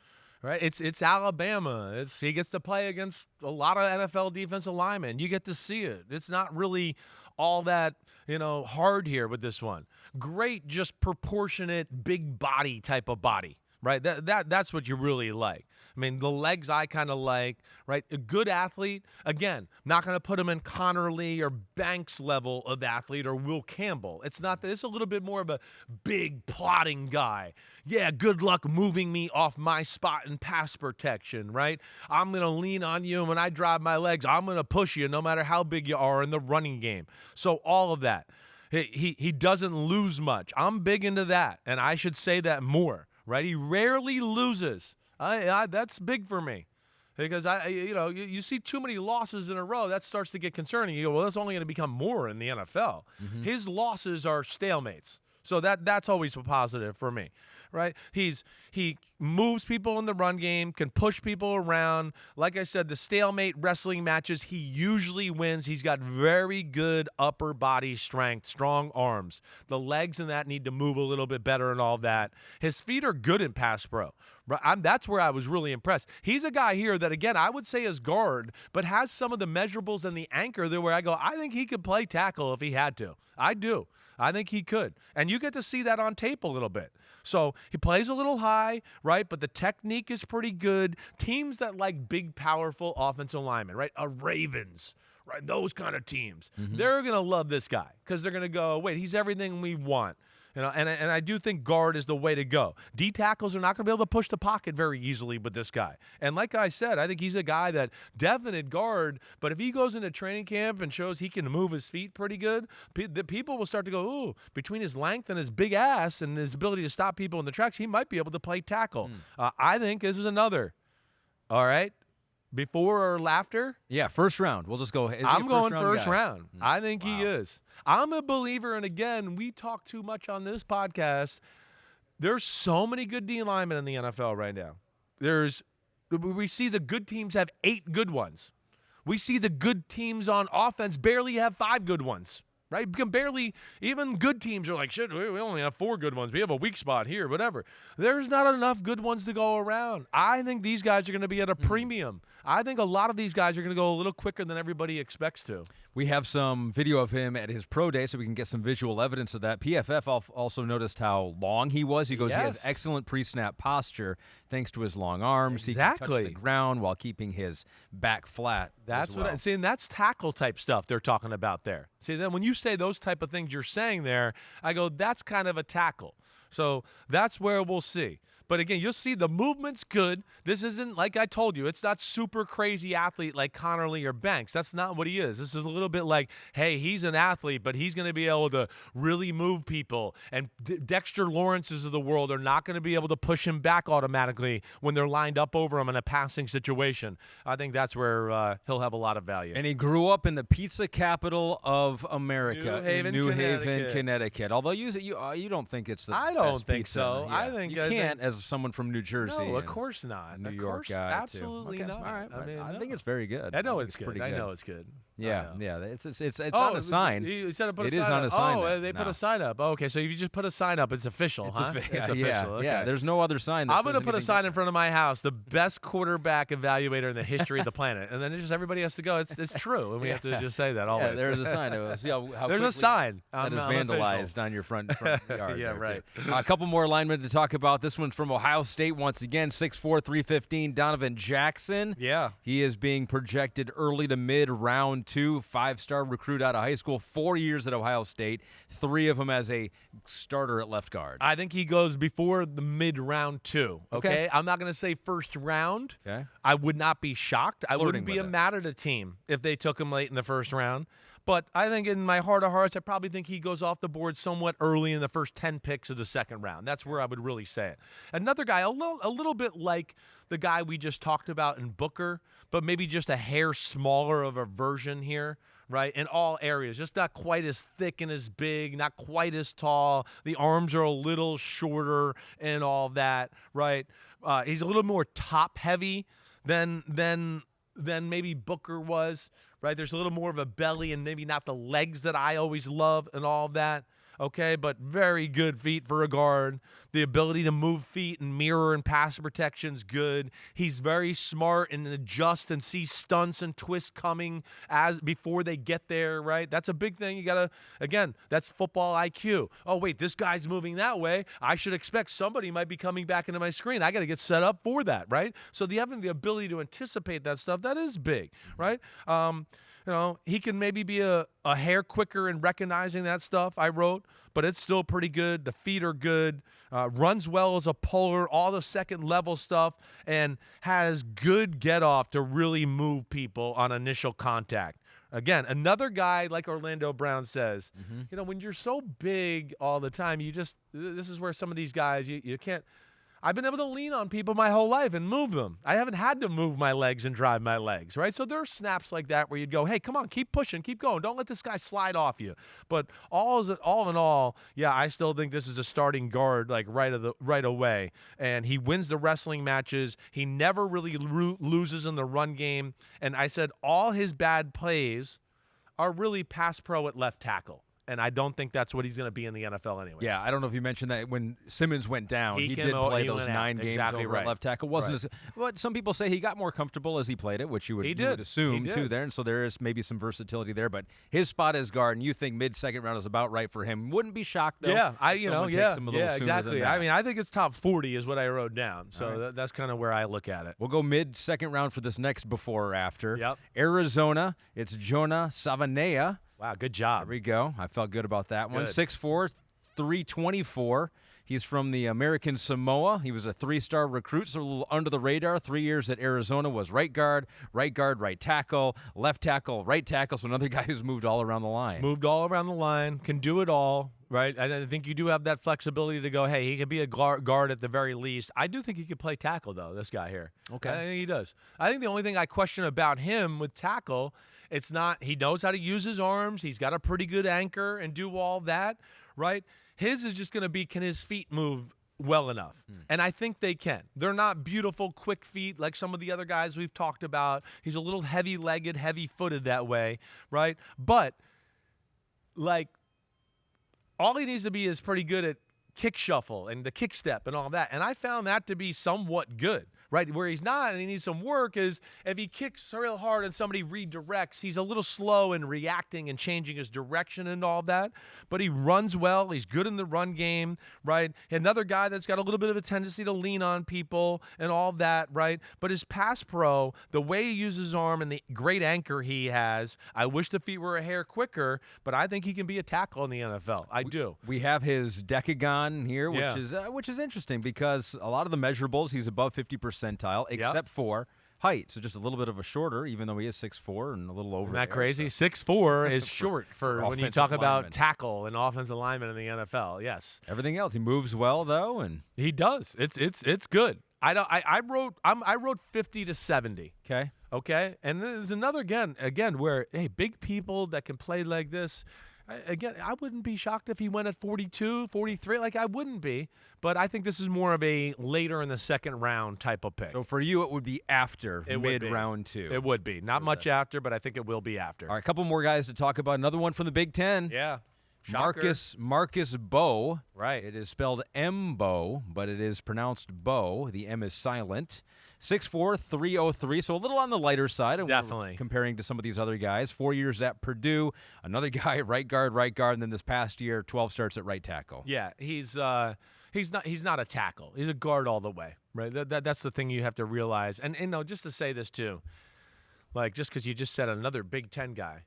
Right, it's Alabama. He gets to play against a lot of NFL defensive linemen. You get to see it. It's not really all that hard here with this one. Great, just proportionate, big body type of body. Right, that's what you really like. I mean, the legs I kind of like, right? A good athlete, again, not going to put him in Conerly or Banks level of athlete or Will Campbell. It's not that. It's a little bit more of a big, plotting guy. Yeah, good luck moving me off my spot in pass protection, right? I'm going to lean on you, and when I drive my legs, I'm going to push you no matter how big you are in the running game. So all of that. He doesn't lose much. I'm big into that, and I should say that more, right? He rarely loses. That's big for me because you see too many losses in a row, that starts to get concerning. You go, well, that's only going to become more in the NFL. Mm-hmm. His losses are stalemates, so that's always a positive for me, right? He moves people in the run game, can push people around. Like I said, the stalemate wrestling matches, he usually wins. He's got very good upper body strength, strong arms. The legs and that need to move a little bit better and all that. His feet are good in pass pro. That's where I was really impressed. He's a guy here that, again, I would say is guard, but has some of the measurables and the anchor there where I go, I think he could play tackle if he had to. I do. I think he could. And you get to see that on tape a little bit. So he plays a little high, right? But the technique is pretty good. Teams that like big, powerful offensive linemen, right? Ravens, right? Those kind of teams. Mm-hmm. They're going to love this guy because they're going to go, wait, he's everything we want. And I do think guard is the way to go. D tackles are not going to be able to push the pocket very easily with this guy. And like I said, I think he's a guy that definite guard, but if he goes into training camp and shows he can move his feet pretty good, the people will start to go, ooh, between his length and his big ass and his ability to stop people in the tracks, he might be able to play tackle. I think this is another. All right. Before or laughter? Yeah, first round. We'll just go. I'm going first round. I think he is. I'm a believer, and again, we talk too much on this podcast. There's so many good D linemen in the NFL right now. We see the good teams have 8 good ones. We see the good teams on offense barely have 5 good ones. Right? You can barely, even good teams are like, shit, we only have 4 good ones. We have a weak spot here, whatever. There's not enough good ones to go around. I think these guys are going to be at a premium. I think a lot of these guys are going to go a little quicker than everybody expects to. We have some video of him at his pro day, so we can get some visual evidence of that. PFF also noticed how long he was. He goes, He has excellent pre-snap posture thanks to his long arms. Exactly. He can touch the ground while keeping his back flat. That's what I'm saying. That's tackle type stuff they're talking about there. See, then when you say those type of things you're saying there, I go, that's kind of a tackle. So that's where we'll see. But again, you'll see the movement's good. This isn't, like I told you, it's not super crazy athlete like Conerly or Banks. That's not what he is. This is a little bit like, hey, he's an athlete, but he's going to be able to really move people. And Dexter Lawrence's of the world are not going to be able to push him back automatically when they're lined up over him in a passing situation. I think that's where he'll have a lot of value. And he grew up in the pizza capital of America, New Haven, Connecticut. Although you don't think it's the I don't best think pizza so. Yeah. I think you can't as someone from New Jersey. No, of course not. New York guy, absolutely too. not. All right, I mean, I think it's very good. I know it's pretty good. I know it's good. Yeah. It's on a sign. You said to put it a sign is on up. a sign. Oh, they put a sign up. Oh, okay, so if you just put a sign up, it's official, it's huh? It's official. Okay. Yeah. There's no other sign. That I'm going to put a sign in different. front of my house, the best quarterback evaluator in the history of the planet, and then it's just everybody has to go. It's true, and we have to just say that always. Yeah, there's a sign. See how there's a sign that is vandalized on your front yard. Yeah, right. A couple more linemen to talk about. This one's from Ohio State once again, 6'4", 315, Donovan Jackson. Yeah. He is being projected early to mid round 2, 5-star recruit out of high school, 4 years at Ohio State, 3 of them as a starter at left guard. I think he goes before the mid-round 2, okay? I'm not going to say first round. Okay. I would not be shocked. I wouldn't Flirting be with it. mad at a team if they took him late in the first round. But I think in my heart of hearts, I probably think he goes off the board somewhat early in the first 10 picks of the second round. That's where I would really say it. Another guy, a little bit like the guy we just talked about in Booker, but maybe just a hair smaller of a version here, right? In all areas, just not quite as thick and as big, not quite as tall. The arms are a little shorter and all that, right? He's a little more top heavy than maybe Booker was, right? There's a little more of a belly and maybe not the legs that I always love and all of that, okay? But very good feet for a guard. The ability to move feet and mirror and pass protection's good. He's very smart and adjust and see stunts and twists coming before they get there, right? That's a big thing. You got to, again, that's football IQ. Oh, wait, this guy's moving that way. I should expect somebody might be coming back into my screen. I got to get set up for that, right? So having the ability to anticipate that stuff, that is big, right? He can maybe be a hair quicker in recognizing that stuff, I wrote, but it's still pretty good. The feet are good, runs well as a puller, all the second-level stuff, and has good get-off to really move people on initial contact. Again, another guy, like Orlando Brown says, when you're so big all the time, this is where some of these guys, you can't. I've been able to lean on people my whole life and move them. I haven't had to move my legs and drive my legs, right? So there are snaps like that where you'd go, hey, come on, keep pushing, keep going. Don't let this guy slide off you. But all in all, yeah, I still think this is a starting guard like right away. And he wins the wrestling matches. He never really loses in the run game. And I said all his bad plays are really pass pro at left tackle. And I don't think that's what he's going to be in the NFL anyway. Yeah, I don't know if you mentioned that when Simmons went down, he did play those 9 games exactly over right. at left tackle. Wasn't but some people say he got more comfortable as he played it, which you would assume too there. And so there is maybe some versatility there. But his spot as guard, and you think mid-second round is about right for him. Wouldn't be shocked though. Yeah, exactly. I mean, I think it's top 40 is what I wrote down. So that's kind of where I look at it. We'll go mid-second round for this next before or after. Yep. Arizona, it's Jonah Savaiinaea. Wow, good job. There we go. I felt good about that one. Good. 6'4", 324. He's from the American Samoa. He was a 3-star recruit, so a little under the radar. 3 years at Arizona, was right guard, right tackle, left tackle, right tackle. So another guy who's moved all around the line. Moved all around the line, can do it all, right? I think you do have that flexibility to go, hey, he could be a guard at the very least. I do think he could play tackle, though, this guy here. Okay. I think he does. I think the only thing I question about him with tackle, it's not he knows how to use his arms. He's got a pretty good anchor and do all that, right? His is just going to be, can his feet move well enough? And I think they can. They're not beautiful, quick feet like some of the other guys we've talked about. He's a little heavy-legged, heavy-footed that way, right? But, like, all he needs to be is pretty good at kick shuffle and the kick step and all that. And I found that to be somewhat good, right? Where he's not and he needs some work is if he kicks real hard and somebody redirects, he's a little slow in reacting and changing his direction and all that. But he runs well. He's good in the run game, right? Another guy that's got a little bit of a tendency to lean on people and all that, right? But his pass pro, the way he uses his arm and the great anchor he has, I wish the feet were a hair quicker, but I think he can be a tackle in the NFL. I do. We have his decagon here, Yeah. which is interesting because a lot of the measurables he's above 50 percentile, except for height. So just a little bit of a shorter, even though he is 6'4" and a little over. Isn't that there, crazy? so. 6'4" is short for when you offensive talk about lineman. tackle and offensive lineman in the NFL. Yes, Everything else, he moves well though, and he does. It's good. I wrote 50 to 70. okay. Okay, and there's another again where hey, big people that can play like this. Again, I wouldn't be shocked if he went at 42, 43. Like, I wouldn't be. But I think this is more of a later in the second round type of pick. So for you, it would be after It would be. mid-round 2. It would be. Not much after, but I think it will be after. All right, a couple more guys to talk about. Another one from the Big Ten. Yeah. Shocker. Marcus Bow. Right. It is spelled Mbow, but it is pronounced Bow. The M is silent. 6'4", 303, so a little on the lighter side. And Definitely. we're comparing to some of these other guys. 4 years at Purdue. Another guy, right guard, and then this past year, 12 starts at right tackle. Yeah, he's not a tackle. He's a guard all the way, right? That's the thing you have to realize. And just to say this too, like just because you just said another Big Ten guy.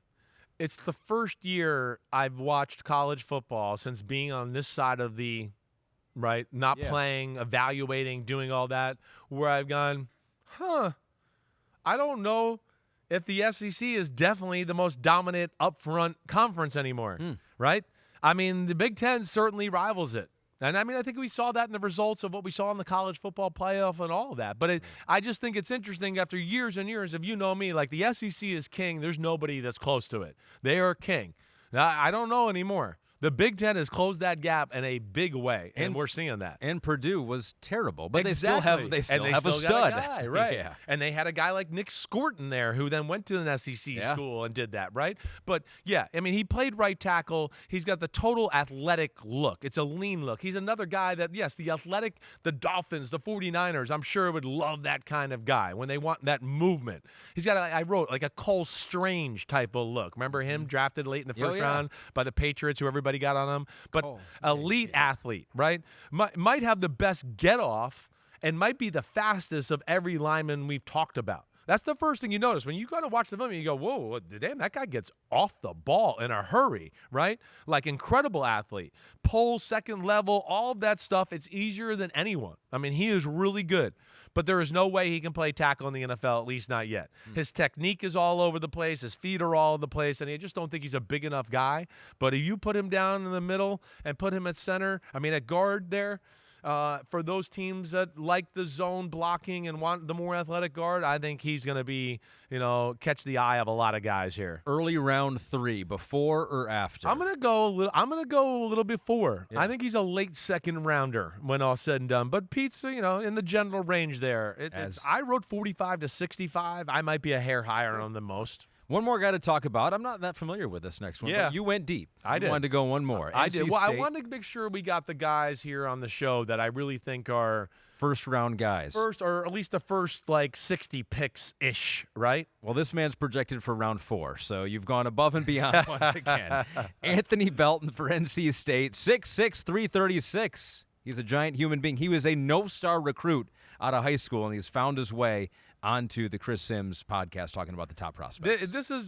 It's the first year I've watched college football since being on this side of the, right, not playing, evaluating, doing all that, where I've gone, I don't know if the SEC is definitely the most dominant upfront conference anymore, right? I mean, the Big Ten certainly rivals it. And, I mean, I think we saw that in the results of what we saw in the college football playoff and all of that. But I just think it's interesting after years and years of, you know me, like the SEC is king. There's nobody that's close to it. They are king. Now, I don't know anymore. The Big Ten has closed that gap in a big way, and we're seeing that. And Purdue was terrible, but exactly. they still have a stud. Got a guy, right? Yeah. And they had a guy like Nick Scorton there who then went to an SEC school and did that, right? But, yeah, I mean, he played right tackle. He's got the total athletic look. It's a lean look. He's another guy that, yes, the athletic, the Dolphins, the 49ers, I'm sure would love that kind of guy when they want that movement. He's got, I wrote, like a Cole Strange type of look. Remember him drafted late in the first round by the Patriots, who everybody got on him? But elite athlete, right? Might have the best get off and might be the fastest of every lineman we've talked about. That's the first thing you notice. When you kind of watch the film, you go, whoa, damn, that guy gets off the ball in a hurry, right? Like, incredible athlete. Pole, second level, all of that stuff, it's easier than anyone. I mean, he is really good. But there is no way he can play tackle in the NFL, at least not yet. His technique is all over the place. His feet are all over the place, and I just don't think he's a big enough guy. But if you put him down in the middle and put him at center, I mean, at guard there, for those teams that like the zone blocking and want the more athletic guard, I think he's going to be, catch the eye of a lot of guys here. Early round 3, before or after? I'm gonna go a little before. Yeah. I think he's a late second rounder when all said and done. But Pete's, in the general range there. I wrote 45 to 65. I might be a hair higher on than most. One more guy to talk about. I'm not that familiar with this next one. Yeah. But you went deep. I did. You wanted to go one more. I did. Well, I wanted to make sure we got the guys here on the show that I really think are first-round guys. First, or at least the first, 60 picks-ish, right? Well, this man's projected for round 4, so you've gone above and beyond once again. Anthony Belton for NC State, 6'6", 336. He's a giant human being. He was a no-star recruit out of high school, and he's found his way onto the Chris Sims podcast talking about the top prospects.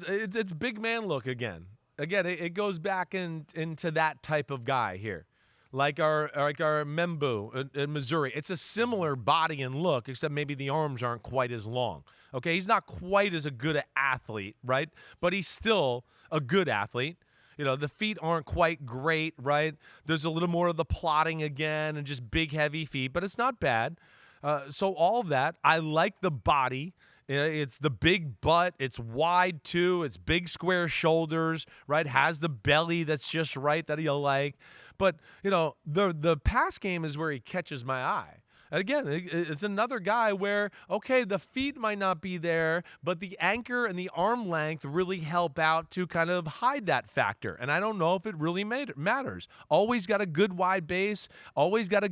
It's big man look again. Again, it goes back into that type of guy here. Like our Membou in Missouri. It's a similar body and look, except maybe the arms aren't quite as long. Okay, he's not quite as a good athlete, right? But he's still a good athlete. The feet aren't quite great, right? There's a little more of the plotting again and just big, heavy feet, but it's not bad. So all of that, I like the body. It's the big butt. It's wide, too. It's big, square shoulders, right? Has the belly that's just right that you'll like. But, the pass game is where he catches my eye. And again, it's another guy where, okay, the feet might not be there, but the anchor and the arm length really help out to kind of hide that factor. And I don't know if it really matters. Always got a good wide base. Always got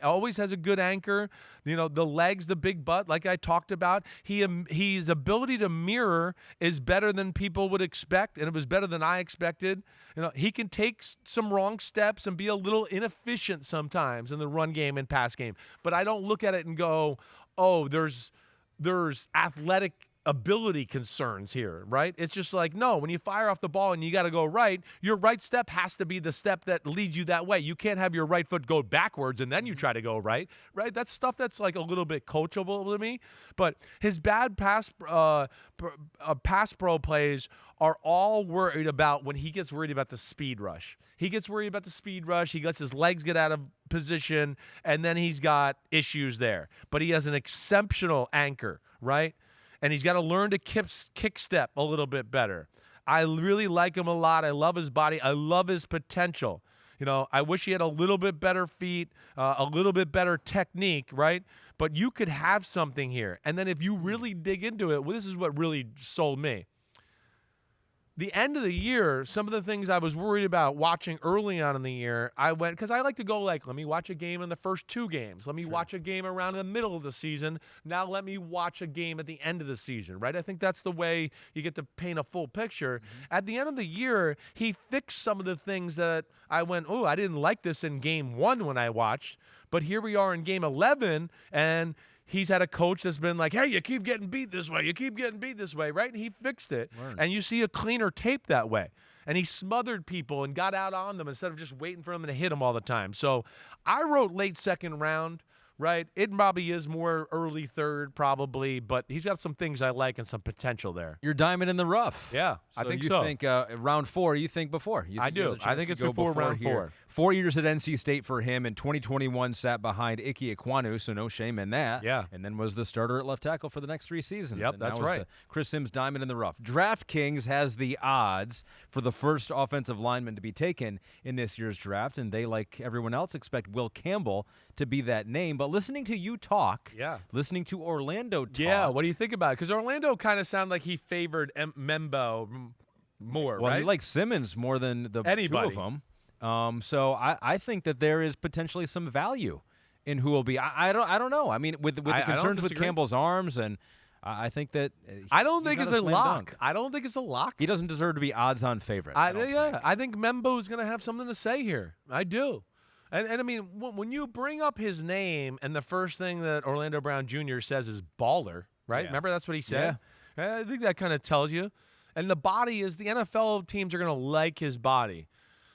always has a good anchor. The legs, the big butt, like I talked about. His ability to mirror is better than people would expect, and it was better than I expected. He can take some wrong steps and be a little inefficient sometimes in the run game and pass game. But I don't look at it and go, oh, there's athletic ability concerns here, right? It's just like, no, when you fire off the ball and you got to go right, your right step has to be the step that leads you that way. You can't have your right foot go backwards and then you try to go right? That's stuff that's like a little bit coachable to me. But his bad pass pro plays are all worried about when he gets worried about the speed rush. He gets worried about the speed rush. He lets his legs get out of position, and then he's got issues there. But he has an exceptional anchor, right? And he's got to learn to kick step a little bit better. I really like him a lot. I love his body. I love his potential. I wish he had a little bit better feet, a little bit better technique, right? But you could have something here. And then if you really dig into it, well, this is what really sold me. The end of the year, some of the things I was worried about watching early on in the year, I went, because I like to go let me watch a game in the first 2 games. Let me watch a game around the middle of the season. Now let me watch a game at the end of the season, right? I think that's the way you get to paint a full picture. At the end of the year, he fixed some of the things that I went, I didn't like this in game 1 when I watched. But here we are in game 11, and he's had a coach that's been like, hey, you keep getting beat this way. You keep getting beat this way, right? And he fixed it. And you see a cleaner tape that way. And he smothered people and got out on them instead of just waiting for them to hit them all the time. So I wrote late second round, right? It probably is more early third probably, but he's got some things I like and some potential there. You're diamond in the rough. Yeah, I think so. You think round 4, you think before. I do. I think it's before round 4. 4 years at NC State for him. In 2021, sat behind Ike Ekwonu, so no shame in that. Yeah. And then was the starter at left tackle for the next 3 seasons. Yep, and that's that was right. the Chris Sims diamond in the rough. DraftKings has the odds for the first offensive lineman to be taken in this year's draft, and they, like everyone else, expect Will Campbell to be that name. But listening to you talk, listening to Orlando talk. What do you think about it? Because Orlando kind of sounded like he favored Mbow more, well, right? he likes Simmons more than the Anybody. two of them. So I think that there is potentially some value in who will be. I don't know. I mean, with the concerns with Campbell's arms, and I think that I don't think it's a lock. Dunk. I don't think it's a lock. He doesn't deserve to be odds-on favorite. I think Membou's going to have something to say here. I do. And I mean, when you bring up his name and the first thing that Orlando Brown Jr. says is baller, right? Yeah. Remember that's what he said? I think that kind of tells you. And the body is the NFL teams are going to like his body.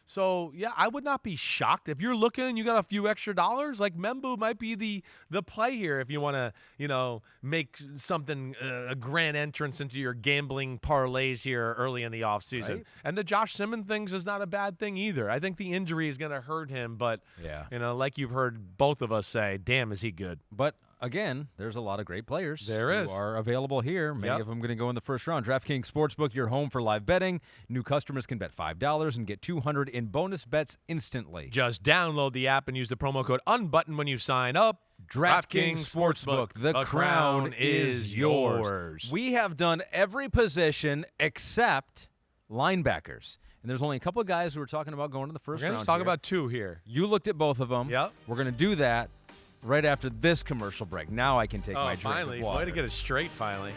So, yeah, I would not be shocked. If you're looking and you got a few extra dollars, like Membou might be the play here if you want to, make something, a grand entrance into your gambling parlays here early in the offseason. Right. And the Josh Simmons things is not a bad thing either. I think the injury is going to hurt him, but, like you've heard both of us say, damn, is he good. But again, there's a lot of great players who are available here. Many of them going to go in the first round. DraftKings Sportsbook, your home for live betting. New customers can bet $5 and get $200 in bonus bets instantly. Just download the app and use the promo code UNBUTTONED when you sign up. DraftKings Sportsbook, the crown is yours. We have done every position except linebackers. And there's only a couple of guys who are talking about going to the first round. Let's talk about 2 here. You looked at both of them. Yep. We're going to do that right after this commercial break. Now I can take my drink finally. of water. Way to get it straight, finally.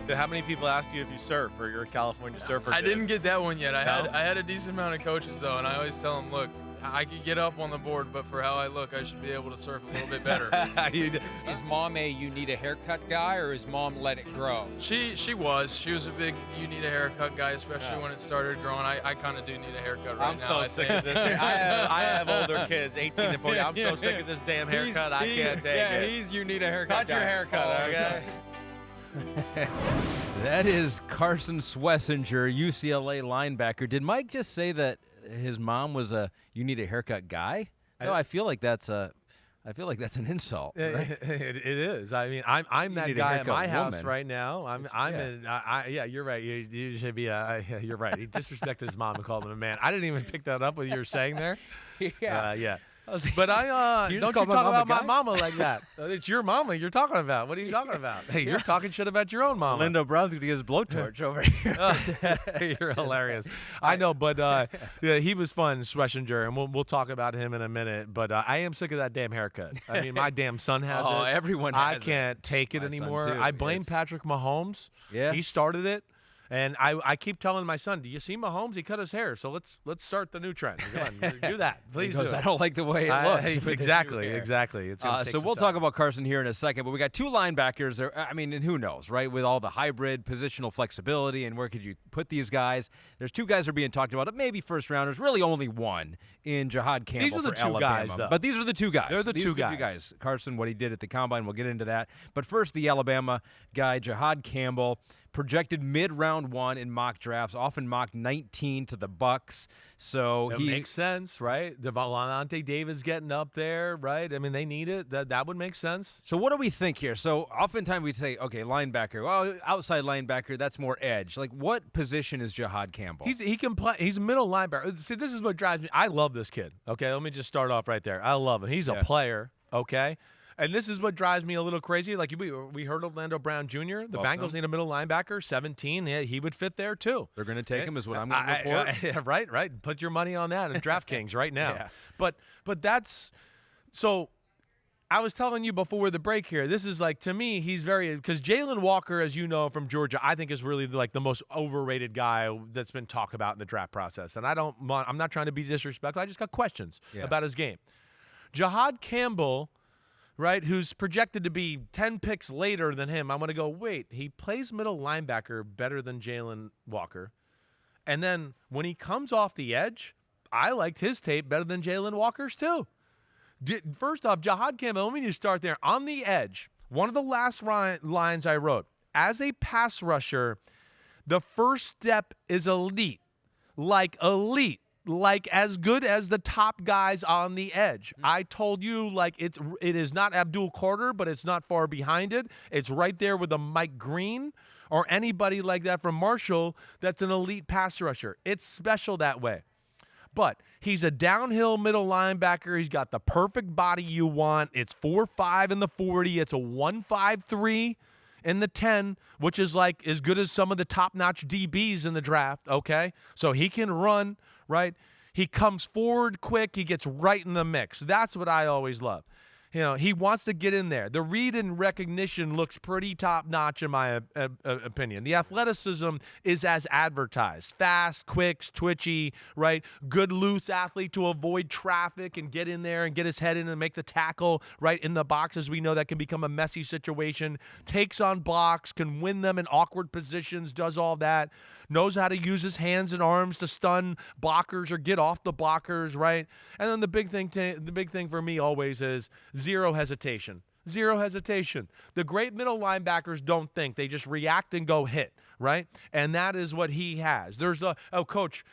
How many people asked you if you surf or you're a California surfer? I didn't get that one yet. I had a decent amount of coaches, though, and I always tell them, look, I could get up on the board, but for how I look, I should be able to surf a little bit better. Is mom a you need a haircut guy, or is mom let it grow? She was. She was a big you need a haircut guy, especially when it started growing. I kind of do need a haircut right now. I'm so sick of this. I have older kids, 18 to 40. I'm so sick of this damn haircut. I can't take it. He's you need a haircut Cut guy. your haircut, okay? That is Carson Schwesinger, UCLA linebacker. Did Mike just say that his mom was a you need a haircut guy? No, I feel like that's an insult. Right? It is. I mean, I'm that guy at my house woman. Right now. You're right. You should be you're right. He disrespected his mom and called him a man. I didn't even pick that up what you were saying there. Yeah. But don't you talk about my mama like that. It's your mama you're talking about. What are you talking about? Hey, you're talking shit about your own mama. Lindo Brown's going to get his blowtorch over here. You're hilarious. I know, but he was fun, Schwesinger, and we'll talk about him in a minute. But I am sick of that damn haircut. I mean, my damn son has it. Oh, everyone has I can't take it My son, anymore. too. I blame Patrick Mahomes. Yeah. He started it. And I keep telling my son, do you see Mahomes? He cut his hair. So let's start the new trend. Come on, do that. Please do. I don't like the way it looks. Exactly. It's so we'll talk about Carson here in a second, but we got 2 linebackers. And who knows, right? With all the hybrid positional flexibility and where could you put these guys? There's 2 guys that are being talked about, maybe first rounders, really only one in Jihaad Campbell. These are the for 2 Alabama. guys, though. But these are the 2 guys. They're the These two are the guys. Carson, what he did at the Combine, we'll get into that. But first, the Alabama guy, Jihaad Campbell, projected mid-round 1 in mock drafts, often mocked 19 to the Bucks. So it makes sense, right? Devontae Davis getting up there, right? I mean, they need it. That would make sense. So what do we think here? So oftentimes we say, okay, linebacker. Well, outside linebacker, that's more edge. Like, what position is Jihaad Campbell? He can play. He's a middle linebacker. See, this is what drives me. I love this kid. Okay, let me just start off right there. I love him. He's a player. Okay. And this is what drives me a little crazy. Like we heard Orlando Brown Jr. The Bengals need a middle linebacker, 17. Yeah, he would fit there too. They're going to take him, is what I'm going to report. Right. Put your money on that in DraftKings right now. But that's so. I was telling you before the break here, this is like, to me, he's very, because Jalen Walker, as you know, from Georgia, I think is really like the most overrated guy that's been talked about in the draft process. And I'm not trying to be disrespectful. I just got questions about his game. Jihaad Campbell, right, who's projected to be 10 picks later than him, I'm going to go, wait, he plays middle linebacker better than Jalen Walker. And then when he comes off the edge, I liked his tape better than Jalen Walker's too. First off, Jihaad Campbell, let me just start there. On the edge, one of the last lines I wrote, as a pass rusher, the first step is elite, like as good as the top guys on the edge. I told you, like, it is not Abdul Carter, but it's not far behind it. It's right there with a Mike Green or anybody like that from Marshall that's an elite pass rusher. It's special that way. But he's a downhill middle linebacker. He's got the perfect body you want. It's 4.5 in the 40. It's a 1.53 in the 10, which is like as good as some of the top-notch DBs in the draft, okay? So he can run, right? He comes forward quick. He gets right in the mix. That's what I always love. You know, he wants to get in there. The read and recognition looks pretty top-notch in my opinion. The athleticism is as advertised. Fast, quick, twitchy, right? Good loose athlete to avoid traffic and get in there and get his head in and make the tackle right in the box. As we know, that can become a messy situation. Takes on blocks, can win them in awkward positions, does all that. Knows how to use his hands and arms to stun blockers or get off the blockers, right? And then the big thing for me always is zero hesitation. Zero hesitation. The great middle linebackers don't think. They just react and go hit, right? And that is what he has. There's coach,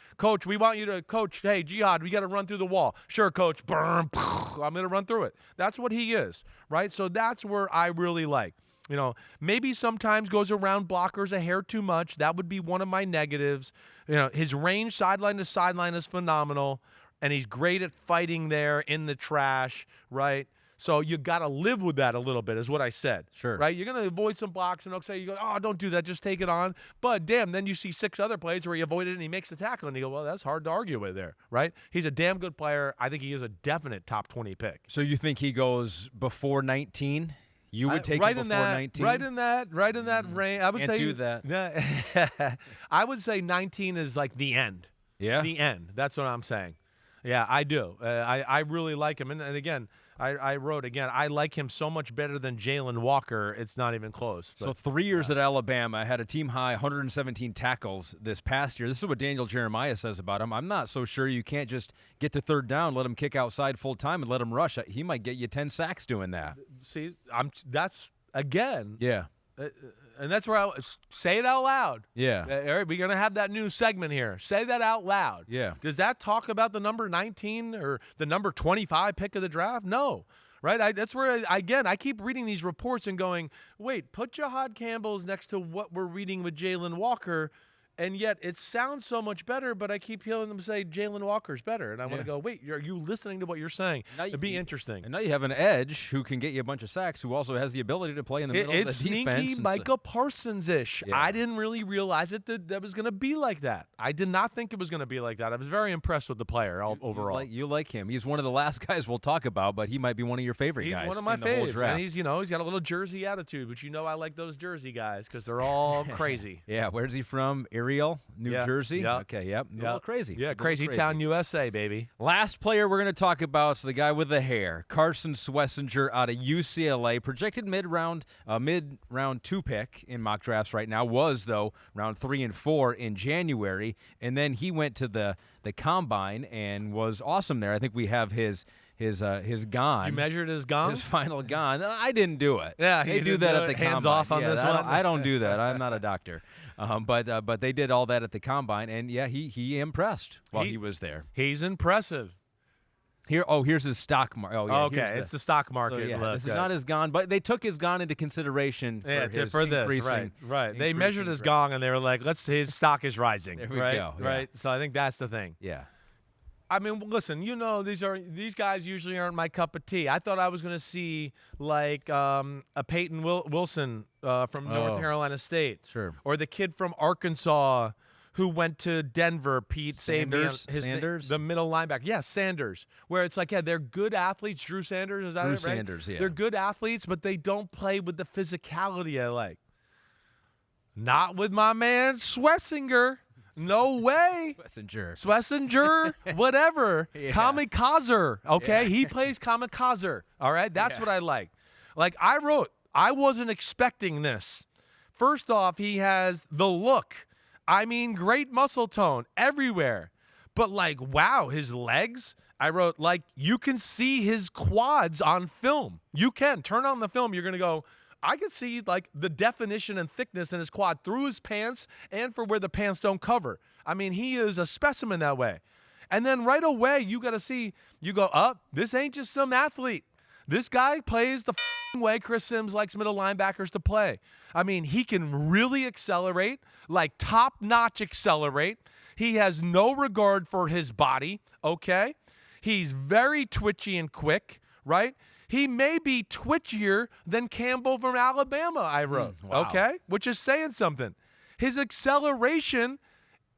we want you to coach. Hey, Jihaad, we got to run through the wall. Sure, coach. I'm going to run through it. That's what he is, right? So that's where I really like. You know, maybe sometimes goes around blockers a hair too much. That would be one of my negatives. You know, his range sideline to sideline is phenomenal, and he's great at fighting there in the trash, right? So you got to live with that a little bit is what I said. Sure. Right? You're going to avoid some blocks, and they'll say, you go, oh, don't do that. Just take it on. But, damn, then you see 6 other plays where he avoided it and he makes the tackle, and you go, well, that's hard to argue with there, right? He's a damn good player. I think he is a definite top 20 pick. So you think he goes before 19? You would take him before 19? Right in that range. I would say do that. I would say 19 is like the end. Yeah. The end. That's what I'm saying. Yeah, I do. I really like him. And again, I wrote again, I like him so much better than Jalen Walker. It's not even close. So 3 years at Alabama, had a team high 117 tackles this past year. This is what Daniel Jeremiah says about him. I'm not so sure you can't just get to third down, let him kick outside full time, and let him rush. He might get you 10 sacks doing that. See, that's again. Yeah. And that's where I say it out loud. Yeah. Eric, we're going to have that new segment here. Say that out loud. Yeah. Does that talk about the number 19 or the number 25 pick of the draft? No. Right? That's where, again, I keep reading these reports and going, wait, put Jihaad Campbell's next to what we're reading with Jalen Walker, and yet it sounds so much better, but I keep hearing them say Jalen Walker's better. And I want to go, wait, are you listening to what you're saying? It'd be interesting. And now you have an edge who can get you a bunch of sacks, who also has the ability to play in the middle of the defense. It's sneaky Micah Parsons-ish. Yeah. I didn't really realize that was going to be like that. I did not think it was going to be like that. I was very impressed with the player overall. You like him. He's one of the last guys we'll talk about, but he might be one of your favorite guys. He's one of my in the whole faves. draft. And he's got a little Jersey attitude, which I like those Jersey guys because they're all crazy. Yeah, where's he from? Ariel, New Jersey? Yeah. Okay, yep. A little crazy. Yeah, Crazy Town, USA, baby. Last player we're going to talk about is the guy with the hair, Carson Schwesinger out of UCLA, projected mid-round 2 pick in mock drafts right now, was, though, round 3 and 4 in January, and then he went to the combine and was awesome there. I think we have his gon. You measured his gon? His final gon. I didn't do it. Yeah, they do that at the combine. Hands off on this one? I don't do that. I'm not a doctor. But they did all that at the combine, and yeah, he impressed while he was there. He's impressive. Here's his stock market. Oh, yeah. Okay, it's the stock market. So, yeah, look. this is not his gon, but they took his gon into consideration for this. Right. They measured his gong and they were like, his stock is rising. There we right? go. Yeah. Right. So I think that's the thing. Yeah. I mean, listen, these guys usually aren't my cup of tea. I thought I was going to see like a Peyton Wilson from North Carolina State. Sure. Or the kid from Arkansas who went to Denver, Pete Sanders? Sabian, Sanders? the middle linebacker. Yeah, Sanders. Where it's like, yeah, they're good athletes. Drew Sanders, is that Drew it, right? Sanders, yeah. They're good athletes, but they don't play with the physicality I like. Not with my man Schwesinger. No way. Schwesinger, whatever. Yeah. Kamikaze. Okay, he plays kamikaze. All right, that's what I like. Like I wasn't expecting this. First off, he has the look. I mean, great muscle tone everywhere. But like, wow, his legs. I wrote, like, you can see his quads on film. You can turn on the film. You're gonna go. I can see like the definition and thickness in his quad through his pants and for where the pants don't cover. I mean, he is a specimen that way. And then right away, you got to see, you go, this ain't just some athlete. This guy plays the way Chris Sims likes middle linebackers to play. I mean, he can really accelerate, like top-notch accelerate. He has no regard for his body, okay? He's very twitchy and quick, right? He may be twitchier than Campbell from Alabama, I wrote, wow. okay? Which is saying something. His acceleration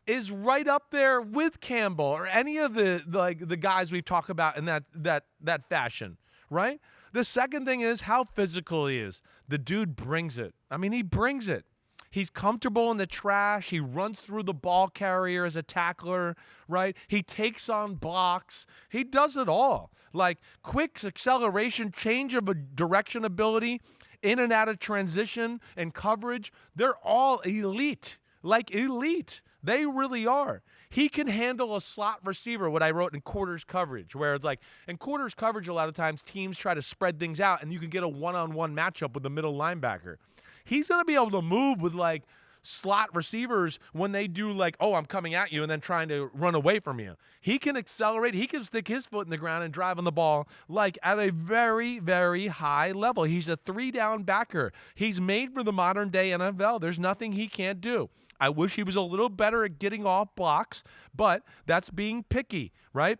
is right up there with Campbell or any of the guys we've talked about in that fashion, right? The second thing is how physical he is. The dude brings it. I mean, he brings it. He's comfortable in the trash. He runs through the ball carrier as a tackler, right? He takes on blocks. He does it all. Like quick acceleration, change of a direction ability, in and out of transition and coverage. They're all elite, like elite. They really are. He can handle a slot receiver, what I wrote in quarters coverage, where it's like in quarters coverage, a lot of times teams try to spread things out and you can get a one-on-one matchup with the middle linebacker. He's going to be able to move with like slot receivers when they do like, oh, I'm coming at you and then trying to run away from you. He can accelerate. He can stick his foot in the ground and drive on the ball like at a very, very high level. He's a 3-down backer. He's made for the modern day NFL. There's nothing he can't do. I wish he was a little better at getting off blocks, but that's being picky, right?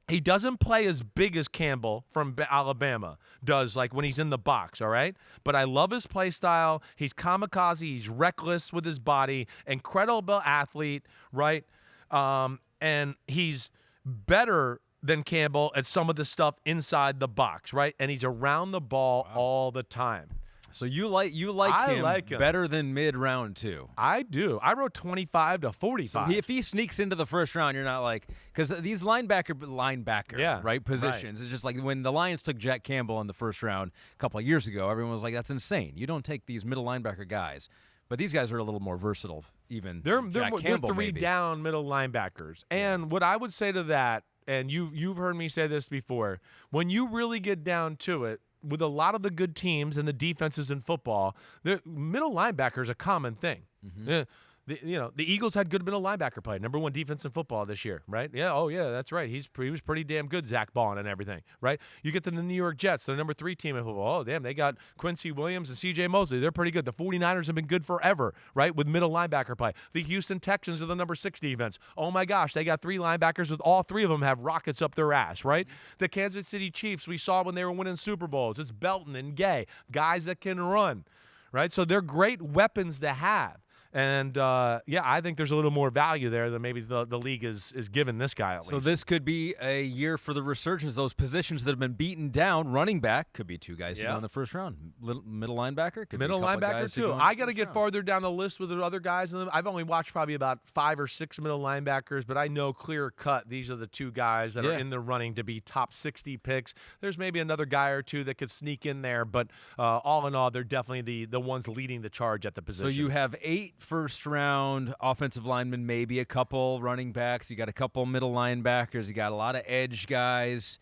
He doesn't play as big as Campbell from Alabama does, like when he's in the box, all right? But I love his play style. He's kamikaze. He's reckless with his body. Incredible athlete, right? And he's better than Campbell at some of the stuff inside the box, right? And he's around the ball all the time. So you like him better than mid-round two. I do. I wrote 25 to 45. So if he sneaks into the first round, you're not like, because these linebacker right positions. It's just like when the Lions took Jack Campbell in the first round a couple of years ago, everyone was like, that's insane. You don't take these middle linebacker guys. But these guys are a little more versatile, even they're Campbell, three maybe. down middle linebackers. And what I would say to that, and you've heard me say this before, when you really get down to it, with a lot of the good teams and the defenses in football, the middle linebacker is a common thing. Mm-hmm. The Eagles had good middle linebacker play, number 1 defense in football this year, right? Yeah, oh yeah, that's right. He was pretty damn good, Zach Bond and everything, right? You get to the New York Jets, the number 3 team in football. Oh damn, they got Quincy Williams and C.J. Mosley. They're pretty good. The 49ers have been good forever, right, with middle linebacker play. The Houston Texans are the number 6 defense. Oh my gosh, they got 3 linebackers with all 3 of them have rockets up their ass, right? The Kansas City Chiefs, we saw when they were winning Super Bowls. It's Belton and Gay, guys that can run, right? So they're great weapons to have. And, I think there's a little more value there than maybe the league is giving this guy at least. So this could be a year for the resurgence. Those positions that have been beaten down, running back, could be 2 guys to go in the first round. Middle linebacker could middle be a couple linebacker, guys too. I got to get farther down the list with the other guys. I've only watched probably about 5 or 6 middle linebackers, but I know clear cut these are the 2 guys that are in the running to be top 60 picks. There's maybe another guy or 2 that could sneak in there, but all in all, they're definitely the ones leading the charge at the position. So you have 8 first-round offensive linemen, maybe a couple running backs. You got a couple middle linebackers. You got a lot of edge guys.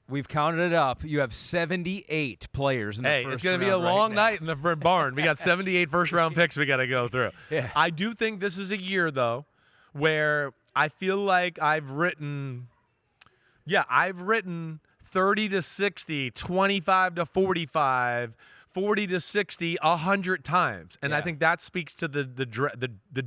We've counted it up. You have 78 players in the first round. It's going to be a long night in the barn. We got 78 first-round picks we got to go through. Yeah. I do think this is a year, though, where I feel like I've written 30 to 60, 25 to 45, 40 to 60, 100 times, and I think that speaks to the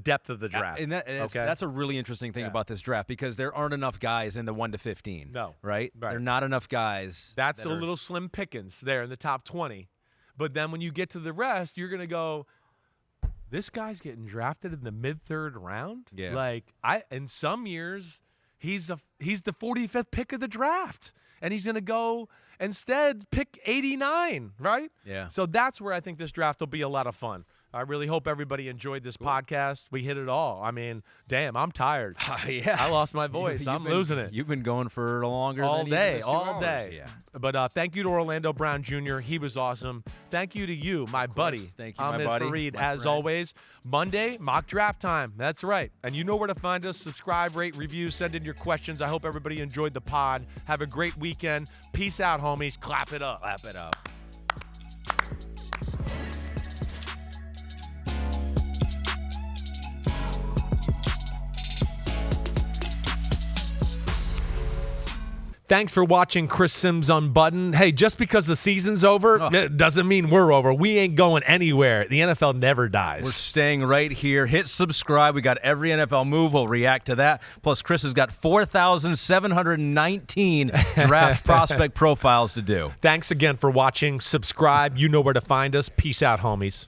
depth of the draft. And that's a really interesting thing about this draft because there aren't enough guys in the 1 to 15. No, right? There are not enough guys. That's a little slim pickings there in the top 20, but then when you get to the rest, you're gonna go, this guy's getting drafted in the mid-third round. Yeah. Like in some years, he's the 45th pick of the draft, and he's gonna go instead pick 89, right? Yeah. So that's where I think this draft will be a lot of fun. I really hope everybody enjoyed this podcast. We hit it all. I mean, damn, I'm tired. Yeah. I lost my voice. I'm losing it. You've been going for longer All than even day, this 2 all hours. day. Yeah. But thank you to Orlando Brown Jr. He was awesome. Thank you to you, my buddy. Thank you, my Ahmed buddy, Fareed, my as friend. always. Monday, mock draft time. That's right. And you know where to find us. Subscribe, rate, review, send in your questions. I hope everybody enjoyed the pod. Have a great weekend. Peace out, homies. Clap it up. Clap it up. Thanks for watching Chris Sims Unbuttoned. Hey, just because the season's over, it doesn't mean we're over. We ain't going anywhere. The NFL never dies. We're staying right here. Hit subscribe. We got every NFL move. We'll react to that. Plus, Chris has got 4,719 draft prospect profiles to do. Thanks again for watching. Subscribe. You know where to find us. Peace out, homies.